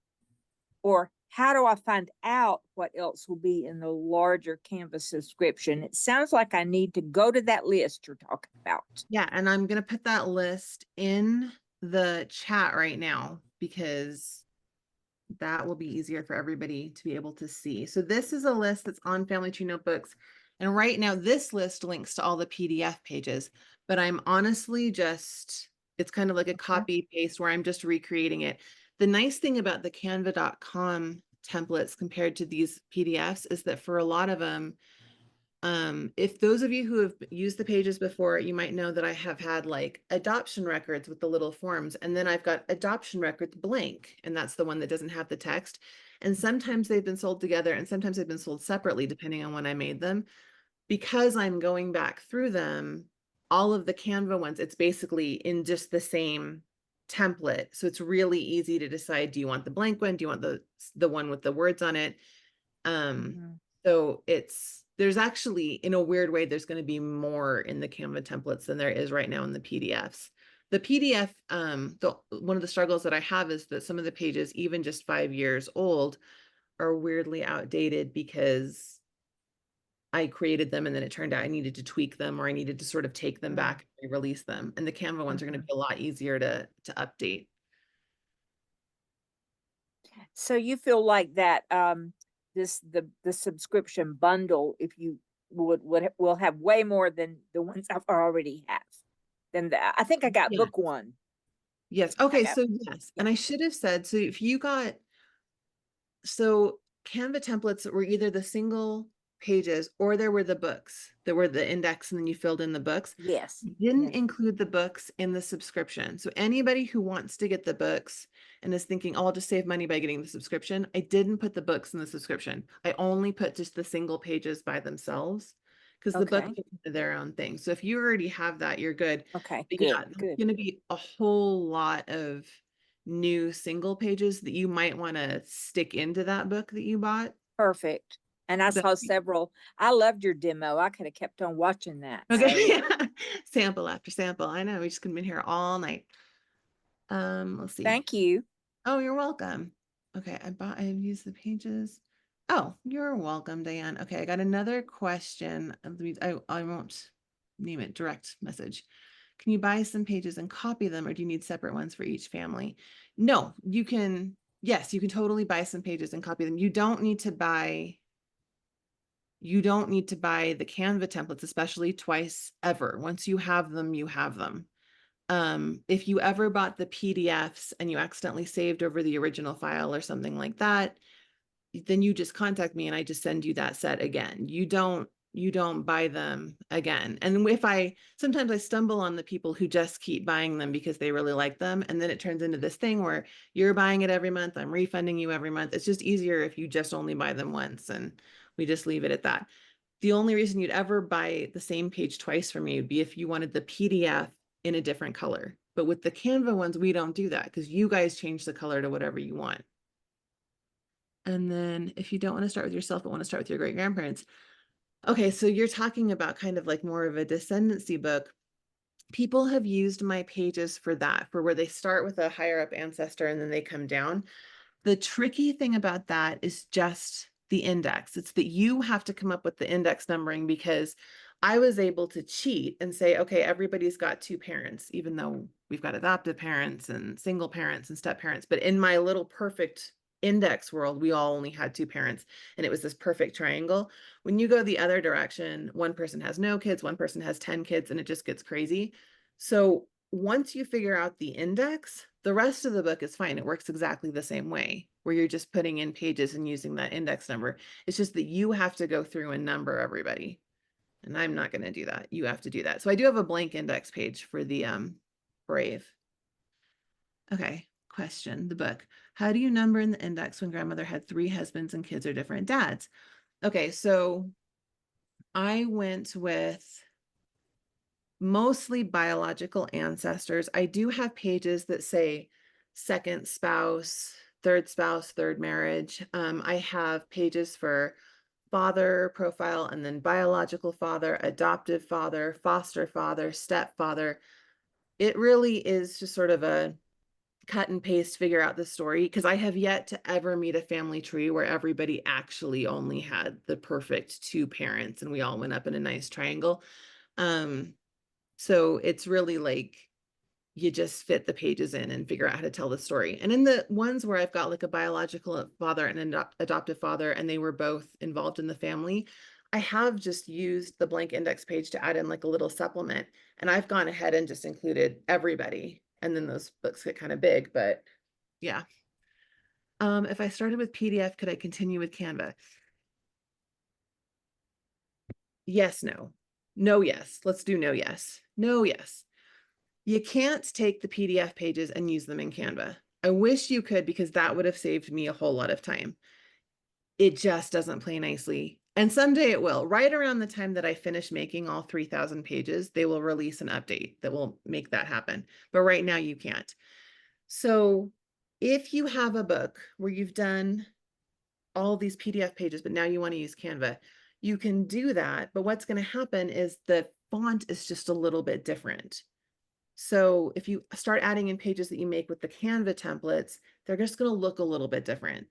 or how do I find out what else will be in the larger Canvas subscription? It sounds like I need to go to that list you're talking about. Yeah, and I'm going to put that list in the chat right now because that will be easier for everybody to be able to see. So this is a list that's on Family Tree Notebooks. And right now this list links to all the PDF pages, but I'm honestly it's kind of like a Okay. copy paste where I'm just recreating it. The nice thing about the canva.com templates compared to these PDFs is that for a lot of them, if those of you who have used the pages before, you might know that I have had like adoption records with the little forms, and then I've got adoption records blank, and that's the one that doesn't have the text. And sometimes they've been sold together, and sometimes they've been sold separately, depending on when I made them. Because I'm going back through them, all of the Canva ones, it's basically in just the same template. So it's really easy to decide, do you want the blank one? Do you want the one with the words on it? Um, Mhm. so there's actually, in a weird way, there's going to be more in the Canva templates than there is right now in the PDFs. The PDF, one of the struggles that I have is that some of the pages, even just 5 years old, are weirdly outdated because I created them and then it turned out I needed to tweak them or I needed to sort of take them back and release them. And the Canva ones are going to Mhm. be a lot easier to update. So you feel like that the subscription bundle, if you will have way more than the ones I've already have. I think I got Yeah. book one. Yes. I Okay. got So yes. Yeah. And I should have said, so if you got so Canva templates were either the single pages or there were the books that were the index and then you filled in the books. Yes. Didn't Yes. include the books in the subscription. So anybody who wants to get the books and is thinking, oh, I'll just save money by getting the subscription, I didn't put the books in the subscription. I only put just the single pages by themselves because the books Okay. are their own thing. So if you already have that, you're good. Okay. But yeah, Good. there's Good. going to be a whole lot of new single pages that you might want to stick into that book that you bought. Perfect. And I But saw several. I loved your demo. I could have kept on watching that. okay, So yeah. Sample after sample. I know we just could have been here all night. Let's see. thank you. Oh, you're welcome. Okay, I've used the pages. Oh, you're welcome, Diane. Okay, I got another question. I won't name it direct message. Can you buy some pages and copy them, or do you need separate ones for each family? No, you can, yes, you can totally buy some pages and copy them. You don't need to buy the Canva templates, especially twice ever. Once you have them, you have them. If you ever bought the PDFs and you accidentally saved over the original file or something like that, then you just contact me and I just send you that set again. You don't buy them again. And sometimes I stumble on the people who just keep buying them because they really like them. And then it turns into this thing where you're buying it every month. I'm refunding you every month. It's just easier if you just only buy them once and we just leave it at that. The only reason you'd ever buy the same page twice from me would be if you wanted the PDF in a different color. But with the Canva ones, we don't do that because you guys change the color to whatever you want. And then if you don't want to start with yourself, but want to start with your great grandparents, Okay, so you're talking about kind of like more of a descendancy book. People have used my pages for that, for where they start with a higher up ancestor and then they come down. The tricky thing about that is just the index. It's that you have to come up with the index numbering, because I was able to cheat and say, okay, everybody's got two parents, even though we've got adoptive parents and single parents and step parents. But in my little perfect index world, we all only had two parents, and it was this perfect triangle. When you go the other direction, one person has no kids, one person has 10 kids, and it just gets crazy. So once you figure out the index, the rest of the book is fine. It works exactly the same way, where you're just putting in pages and using that index number. It's just that you have to go through and number everybody. And I'm not going to do that. You have to do that. So I do have a blank index page for the Brave. Okay, question, the book. How do you number in the index when grandmother had 3 husbands and kids are different dads? Okay, so I went with mostly biological ancestors. I do have pages that say second spouse, third marriage. I have pages for father profile and then biological father, adoptive father, foster father, stepfather. It really is just sort of a cut and paste, figure out the story, because I have yet to ever meet a family tree where everybody actually only had the perfect 2 parents and we all went up in a nice triangle. Um, so it's really like you just fit the pages in and figure out how to tell the story. And in the ones where I've got like a biological father and an adoptive father, and they were both involved in the family, I have just used the blank index page to add in like a little supplement. And I've gone ahead and just included everybody. And then those books get kind of big, but yeah. If I started with PDF, could I continue with Canva? Yes, no. No, yes. Let's do no, yes. No, yes. You can't take the PDF pages and use them in Canva. I wish you could, because that would have saved me a whole lot of time. It just doesn't play nicely. And someday it will. Right around the time that I finish making all 3,000 pages, they will release an update that will make that happen. But right now you can't. So if you have a book where you've done all these PDF pages, but now you want to use Canva, you can do that. But what's going to happen is the font is just a little bit different. So if you start adding in pages that you make with the Canva templates, they're just going to look a little bit different.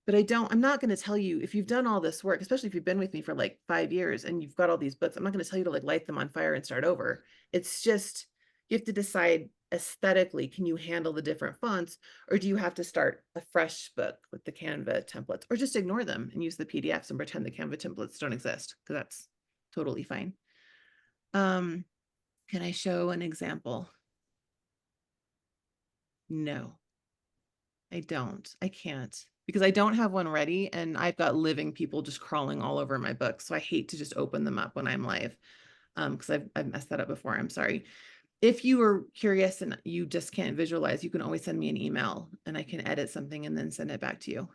But I'm not going to tell you, if you've done all this work, especially if you've been with me for like 5 years and you've got all these books, I'm not going to tell you to like light them on fire and start over. It's just, you have to decide aesthetically, can you handle the different fonts, or do you have to start a fresh book with the Canva templates, or just ignore them and use the PDFs and pretend the Canva templates don't exist, because that's totally fine. Can I show an example? No, I don't. I can't, because I don't have one ready and I've got living people just crawling all over my book. So I hate to just open them up when I'm live, because I've messed that up before. I'm sorry. If you were curious and you just can't visualize, you can always send me an email and I can edit something and then send it back to you.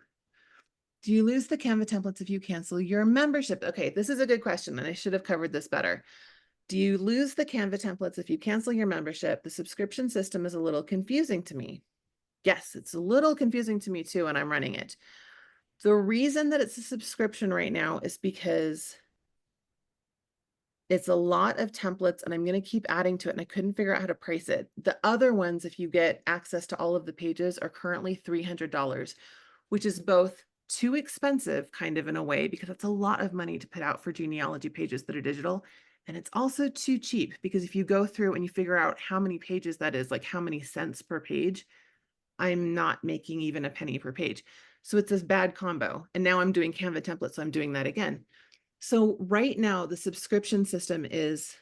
Do you lose the Canva templates if you cancel your membership? Okay, this is a good question and I should have covered this better. Do you lose the Canva templates if you cancel your membership? The subscription system is a little confusing to me. Yes, it's a little confusing to me too, and I'm running it. The reason that it's a subscription right now is because it's a lot of templates and I'm going to keep adding to it, and I couldn't figure out how to price it. The other ones, if you get access to all of the pages, are currently $300, which is both too expensive kind of in a way, because it's a lot of money to put out for genealogy pages that are digital. And it's also too cheap, because if you go through and you figure out how many pages that is, like how many cents per page, I'm not making even a penny per page. So it's this bad combo. And now I'm doing Canva templates, so I'm doing that again. So right now the subscription system is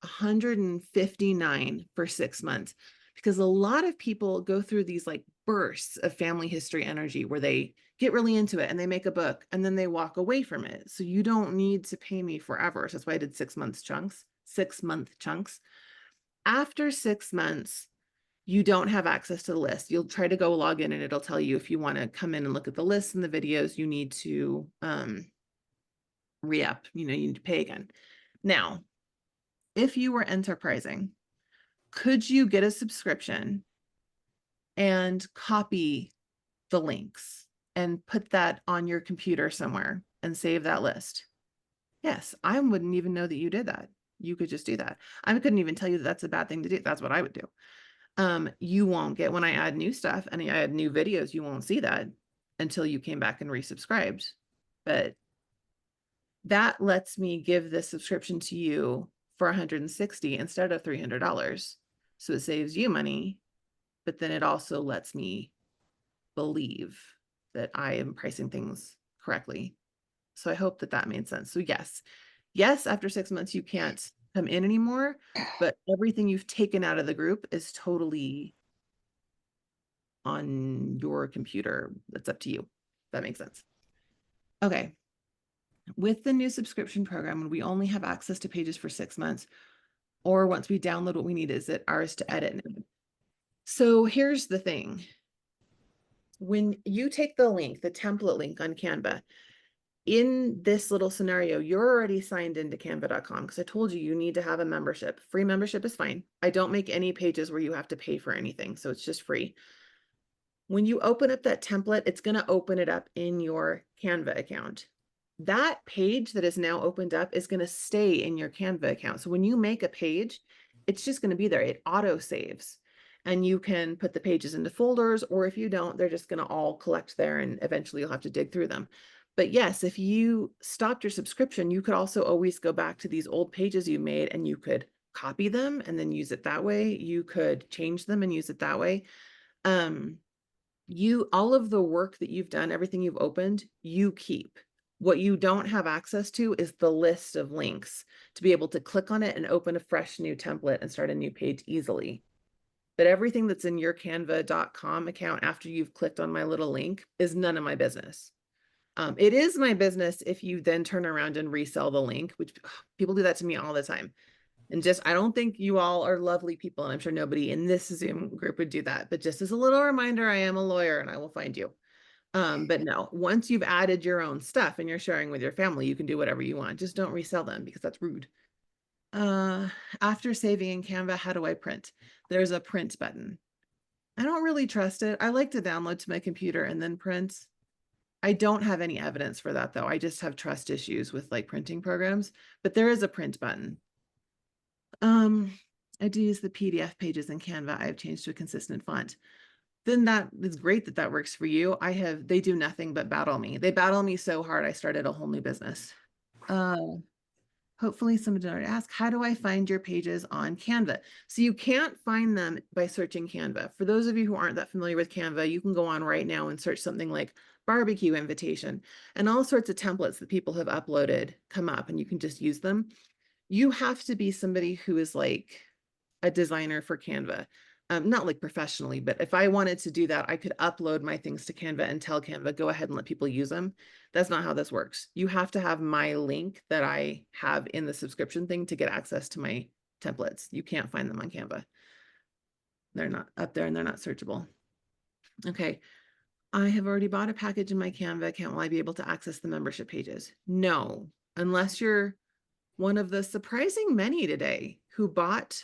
$159 for 6 months, because a lot of people go through these like bursts of family history energy where they get really into it and they make a book and then they walk away from it. So you don't need to pay me forever. So that's why I did 6 month chunks, 6 month chunks. After 6 months, you don't have access to the list. You'll try to go log in and it'll tell you if you want to come in and look at the lists and the videos, you need to re-up, you need to pay again. Now, if you were enterprising, could you get a subscription and copy the links and put that on your computer somewhere? and save that list. Yes, I wouldn't even know that you did that. You could just do that. I couldn't even tell you that that's a bad thing to do. That's what I would do. You won't get, when I add new stuff and I add new videos, you won't see that until you came back and resubscribed. But that lets me give this subscription to you for 160 instead of $300. So it saves you money, but then it also lets me believe that I am pricing things correctly. So I hope that that made sense. So yes, after 6 months, you can't come in anymore, but everything you've taken out of the group is totally on your computer. That's up to you. That makes sense. Okay. With the new subscription program, when we only have access to pages for 6 months, or once we download what we need, is it ours to edit now? So here's the thing. When you take the link, the template link on Canva, in this little scenario, you're already signed into canva.com because I told you need to have a membership. Free membership is fine. I don't make any pages where you have to pay for anything, so it's just free. When you open up that template, it's going to open it up in your Canva account. That page that is now opened up is going to stay in your Canva account. So when you make a page, it's just going to be there. It auto saves. And you can put the pages into folders, or if you don't, they're just going to all collect there and eventually you'll have to dig through them. But yes, if you stopped your subscription, you could also always go back to these old pages you made and you could copy them and then use it that way. You could change them and use it that way. All of the work that you've done, everything you've opened, you keep. What you don't have access to is the list of links to be able to click on it and open a fresh new template and start a new page easily. But everything that's in your canva.com account after you've clicked on my little link is none of my business. It is my business if you then turn around and resell the link, which people do that to me all the time. And I don't think you all are lovely people, and I'm sure nobody in this Zoom group would do that. But just as a little reminder, I am a lawyer and I will find you. But no, once you've added your own stuff and you're sharing with your family, you can do whatever you want. Just don't resell them because that's rude. After saving in Canva, how do I print? There's a print button. I don't really trust it. I like to download to my computer and then print. I don't have any evidence for that though. I just have trust issues with like printing programs, but there is a print button. I do use the PDF pages in Canva. I've changed to a consistent font. Then that is great that that works for you. They do nothing but battle me. They battle me so hard. I started a whole new business. Hopefully somebody already asked, how do I find your pages on Canva? So you can't find them by searching Canva. For those of you who aren't that familiar with Canva, you can go on right now and search something like barbecue invitation, and all sorts of templates that people have uploaded come up and you can just use them. You have to be somebody who is like a designer for Canva. Not like professionally, but if I wanted to do that, I could upload my things to Canva and tell Canva, go ahead and let people use them. That's not how this works. You have to have my link that I have in the subscription thing to get access to my templates. You can't find them on Canva. They're not up there and they're not searchable. Okay. I have already bought a package in my Canva account. Will I be able to access the membership pages? No, unless you're one of the surprising many today who bought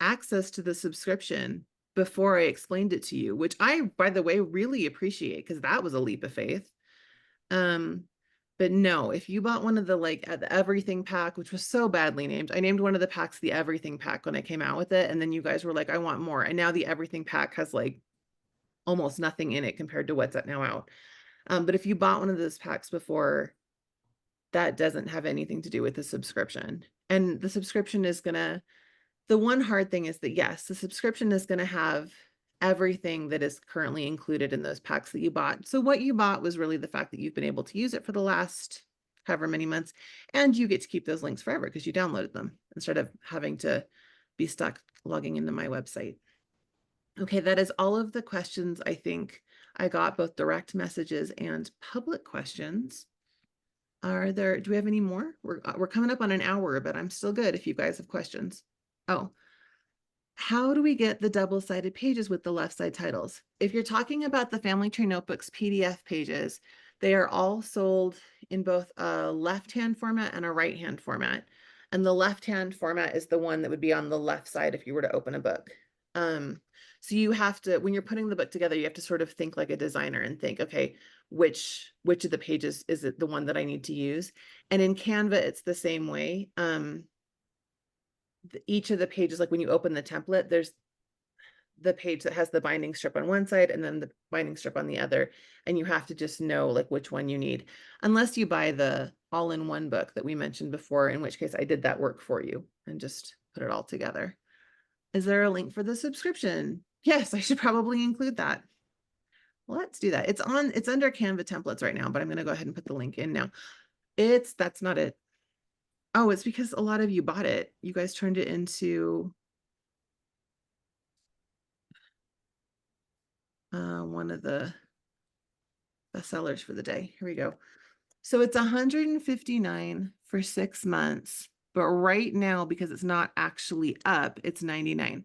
access to the subscription before I explained it to you, which I, by the way, really appreciate because that was a leap of faith. But no, if you bought one of the the everything pack, which was so badly named, I named one of the packs the everything pack when I came out with it. And then you guys were like, I want more. And now the everything pack has like almost nothing in it compared to what's now out. But if you bought one of those packs before, that doesn't have anything to do with the subscription. And the subscription is the one hard thing is that yes, the subscription is going to have everything that is currently included in those packs that you bought. So what you bought was really the fact that you've been able to use it for the last however many months, and you get to keep those links forever because you downloaded them instead of having to be stuck logging into my website. Okay, that is all of the questions. I think I got both direct messages and public questions. Do we have any more? We're coming up on an hour, but I'm still good if you guys have questions. Oh, how do we get the double-sided pages with the left side titles? If you're talking about the Family Tree Notebooks PDF pages, they are all sold in both a left-hand format and a right-hand format. And the left-hand format is the one that would be on the left side if you were to open a book. So you have to, when you're putting the book together, you have to sort of think like a designer and think, okay, which of the pages is it the one that I need to use. And in Canva, it's the same way. Each of the pages, like when you open the template, there's the page that has the binding strip on one side and then the binding strip on the other. And you have to just know like which one you need, unless you buy the all-in-one book that we mentioned before, in which case I did that work for you and just put it all together. Is there a link for the subscription? Yes, I should probably include that. Let's do that. It's under Canva templates right now, but I'm going to go ahead and put the link in now. That's not it. Oh, it's because a lot of you bought it. You guys turned it into one of the bestsellers for the day. Here we go. So it's $159 for 6 months, but right now, because it's not actually up, it's $99.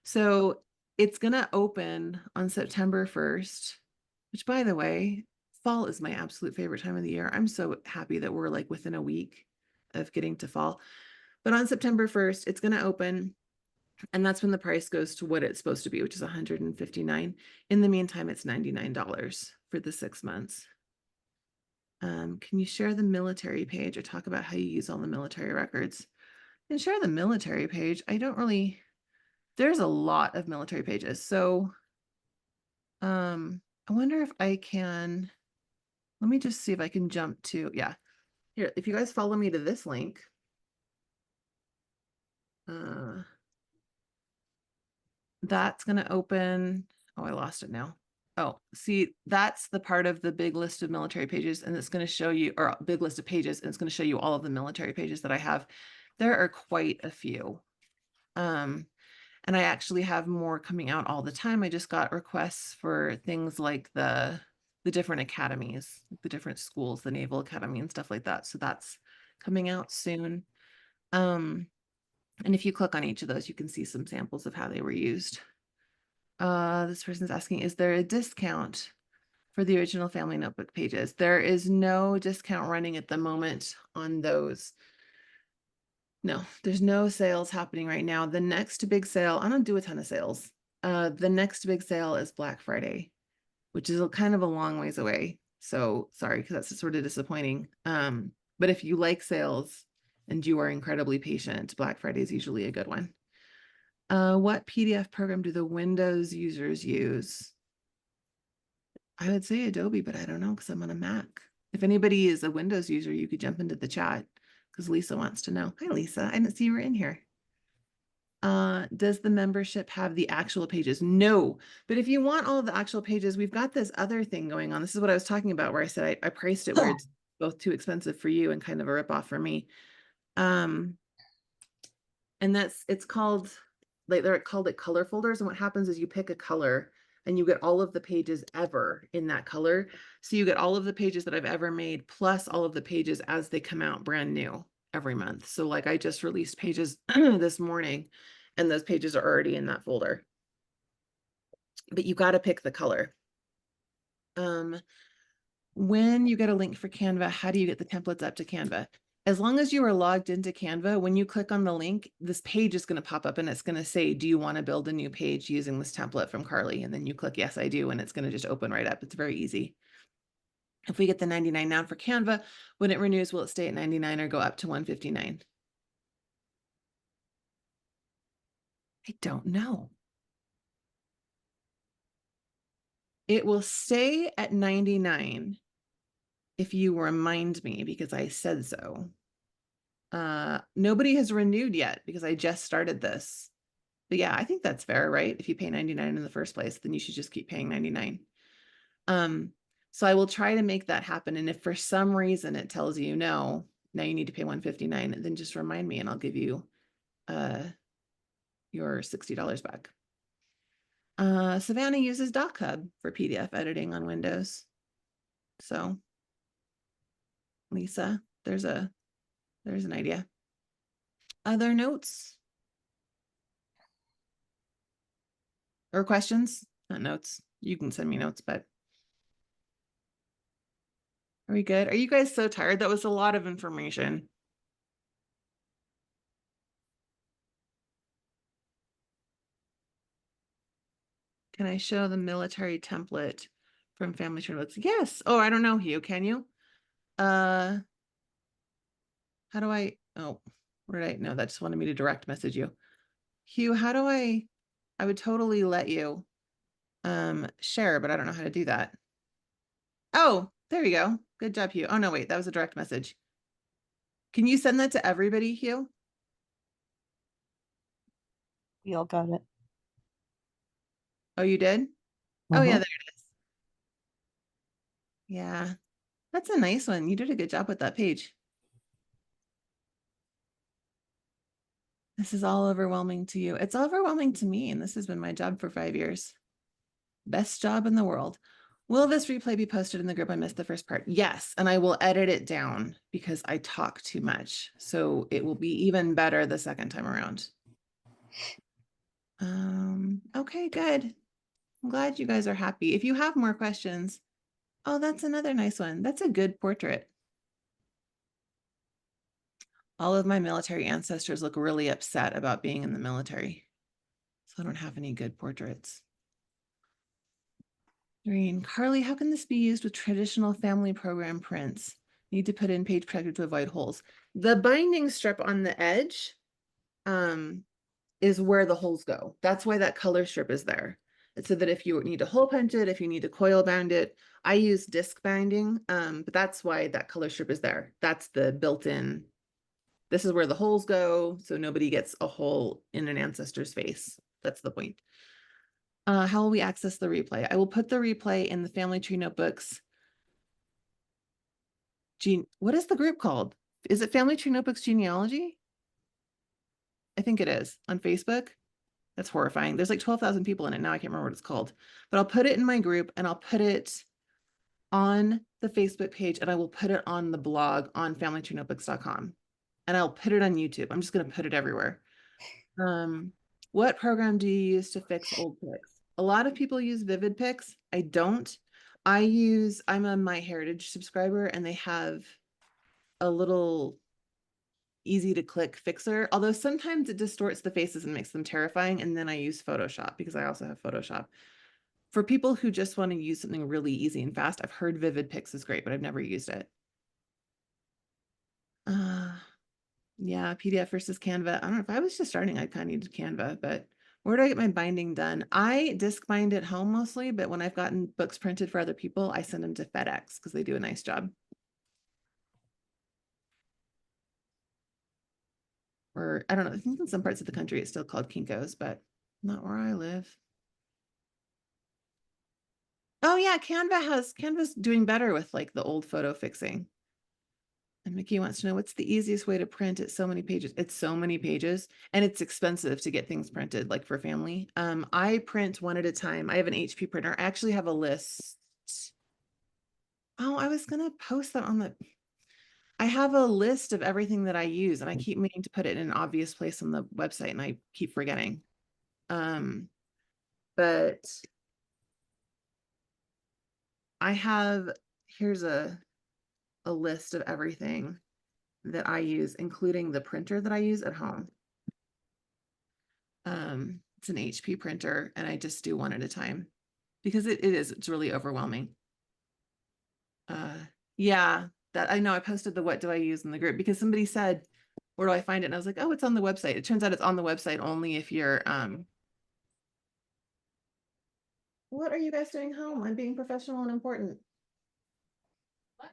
So it's gonna open on September 1st, which, by the way, fall is my absolute favorite time of the year. I'm so happy that we're like within a week of getting to fall. But on September 1st, it's gonna open, and that's when the price goes to what it's supposed to be, which is $159. In the meantime, it's $99 for the 6 months. Can you share the military page or talk about how you use all the military records? And share the military page. I don't really, there's a lot of military pages. So I wonder if I can, let me just see if I can jump to, yeah. Here, if you guys follow me to this link, that's gonna open, oh, I lost it now. Oh, see, that's the part of the big list of military pages, and it's going to show you, or big list of pages, and it's going to show you all of the military pages that I have. There are quite a few. And I actually have more coming out all the time. I just got requests for things like the different academies, the different schools, the Naval Academy and stuff like that. So that's coming out soon. And if you click on each of those, you can see some samples of how they were used. This person's asking, is there a discount for the original family notebook pages? There is no discount running at the moment on those. No, there's no sales happening right now. The next big sale, I don't do a ton of sales. The next big sale is Black Friday, which is kind of a long ways away. So sorry, because that's sort of disappointing. But if you like sales and you are incredibly patient, Black Friday is usually a good one. What PDF program do the Windows users use? I would say Adobe, but I don't know because I'm on a Mac. If anybody is a Windows user, you could jump into the chat because Lisa wants to know. Hi, Lisa. I didn't see you were in here. Does the membership have the actual pages? No, but if you want all of the actual pages, we've got this other thing going on. This is what I was talking about where I said I priced it where it's both too expensive for you and kind of a ripoff for me. And it's called, like, they're called it color folders. And what happens is you pick a color and you get all of the pages ever in that color. So you get all of the pages that I've ever made, plus all of the pages as they come out brand new every month. So like I just released pages this morning and those pages are already in that folder. But you got to pick the color. When you get a link for Canva, how do you get the templates up to Canva? As long as you are logged into Canva, when you click on the link, this page is going to pop up and it's going to say, do you want to build a new page using this template from Carly? And then you click, yes, I do. And it's going to just open right up. It's very easy. If we get the 99 now for Canva, when it renews, will it stay at 99 or go up to 159? I don't know. It will stay at 99 if you remind me because I said so. Nobody has renewed yet because I just started this. But yeah, I think that's fair, right? If you pay 99 in the first place, then you should just keep paying 99. So I will try to make that happen. And if for some reason it tells you no, now you need to pay 159, then just remind me and I'll give you your $60 back. Savannah uses DocHub for PDF editing on Windows. So Lisa, there's an idea. Other notes or questions? Not notes. You can send me notes, but are we good? Are you guys so tired? That was a lot of information. Can I show the military template from Family Tree Notebooks. Yes. Oh, I don't know, Hugh. Can you? How do I? Oh, where did I? No, that just wanted me to direct message you. Hugh, how do I would totally let you share, but I don't know how to do that. Oh, there you go. Good job, Hugh. Oh no, wait, that was a direct message. Can you send that to everybody, Hugh? We all got it. Oh, you did? Oh yeah, Mhm. there it is. Yeah, that's a nice one. You did a good job with that page. This is all overwhelming to you. It's overwhelming to me, and this has been my job for 5 years. Best job in the world. Will this replay be posted in the group? I missed the first part. Yes, and I will edit it down because I talk too much. So it will be even better the second time around. Okay, good. I'm glad you guys are happy. If you have more questions, oh, that's another nice one. That's a good portrait. All of my military ancestors look really upset about being in the military. So I don't have any good portraits. Green. Carly, how can this be used with traditional family program prints? Need to put in page protector to avoid holes. The binding strip on the edge is where the holes go. That's why that color strip is there. It's so that if you need to hole punch it, if you need to coil bound it, I use disc binding, but that's why that color strip is there. That's the built-in. This is where the holes go, so nobody gets a hole in an ancestor's face. That's the point. How will we access the replay? I will put the replay in the Family Tree Notebooks. What is the group called? Is it Family Tree Notebooks Genealogy? I think it is on Facebook. That's horrifying. There's like 12,000 people in it now. I can't remember what it's called, but I'll put it in my group and I'll put it on the Facebook page and I will put it on the blog on familytruenotebooks.com and I'll put it on YouTube. I'm just going to put it everywhere. What program do you use to fix old pics? A lot of people use Vivid Pics. I don't. I'm a MyHeritage subscriber and they have a little easy to click fixer, although sometimes it distorts the faces and makes them terrifying. And then I use Photoshop because I also have Photoshop. For people who just want to use something really easy and fast, I've heard Vivid Pics is great, but I've never used it. Yeah, PDF versus Canva. I don't know, if I was just starting, I'd kind of need Canva, but where do I get my binding done? I disc bind at home mostly, but when I've gotten books printed for other people, I send them to FedEx because they do a nice job. Or I don't know, I think in some parts of the country it's still called Kinko's, but not where I live. Oh yeah, Canva's doing better with like the old photo fixing. And Mickey wants to know what's the easiest way to print it so many pages. It's so many pages and it's expensive to get things printed like for family. I print one at a time. I have an HP printer. I actually have a list. Oh, I was gonna post that on the I have a list of everything that I use and I keep meaning to put it in an obvious place on the website and I keep forgetting. But I have here's a list of everything that I use, including the printer that I use at home. It's an HP printer and I just do one at a time because it's really overwhelming. Yeah, that I know I posted the what do I use in the group because somebody said, where do I find it? And I was like, oh, it's on the website. It turns out it's on the website only if you're, what are you guys doing home? I'm being professional and important.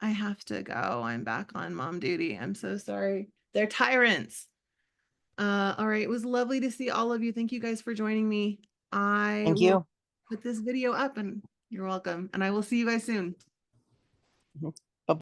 I have to go. I'm back on mom duty. I'm so sorry. They're tyrants. All right. It was lovely to see all of you. Thank you guys for joining me. I Thank will you. put this video up and you're welcome. And I will see you guys soon. Mhm. Bye.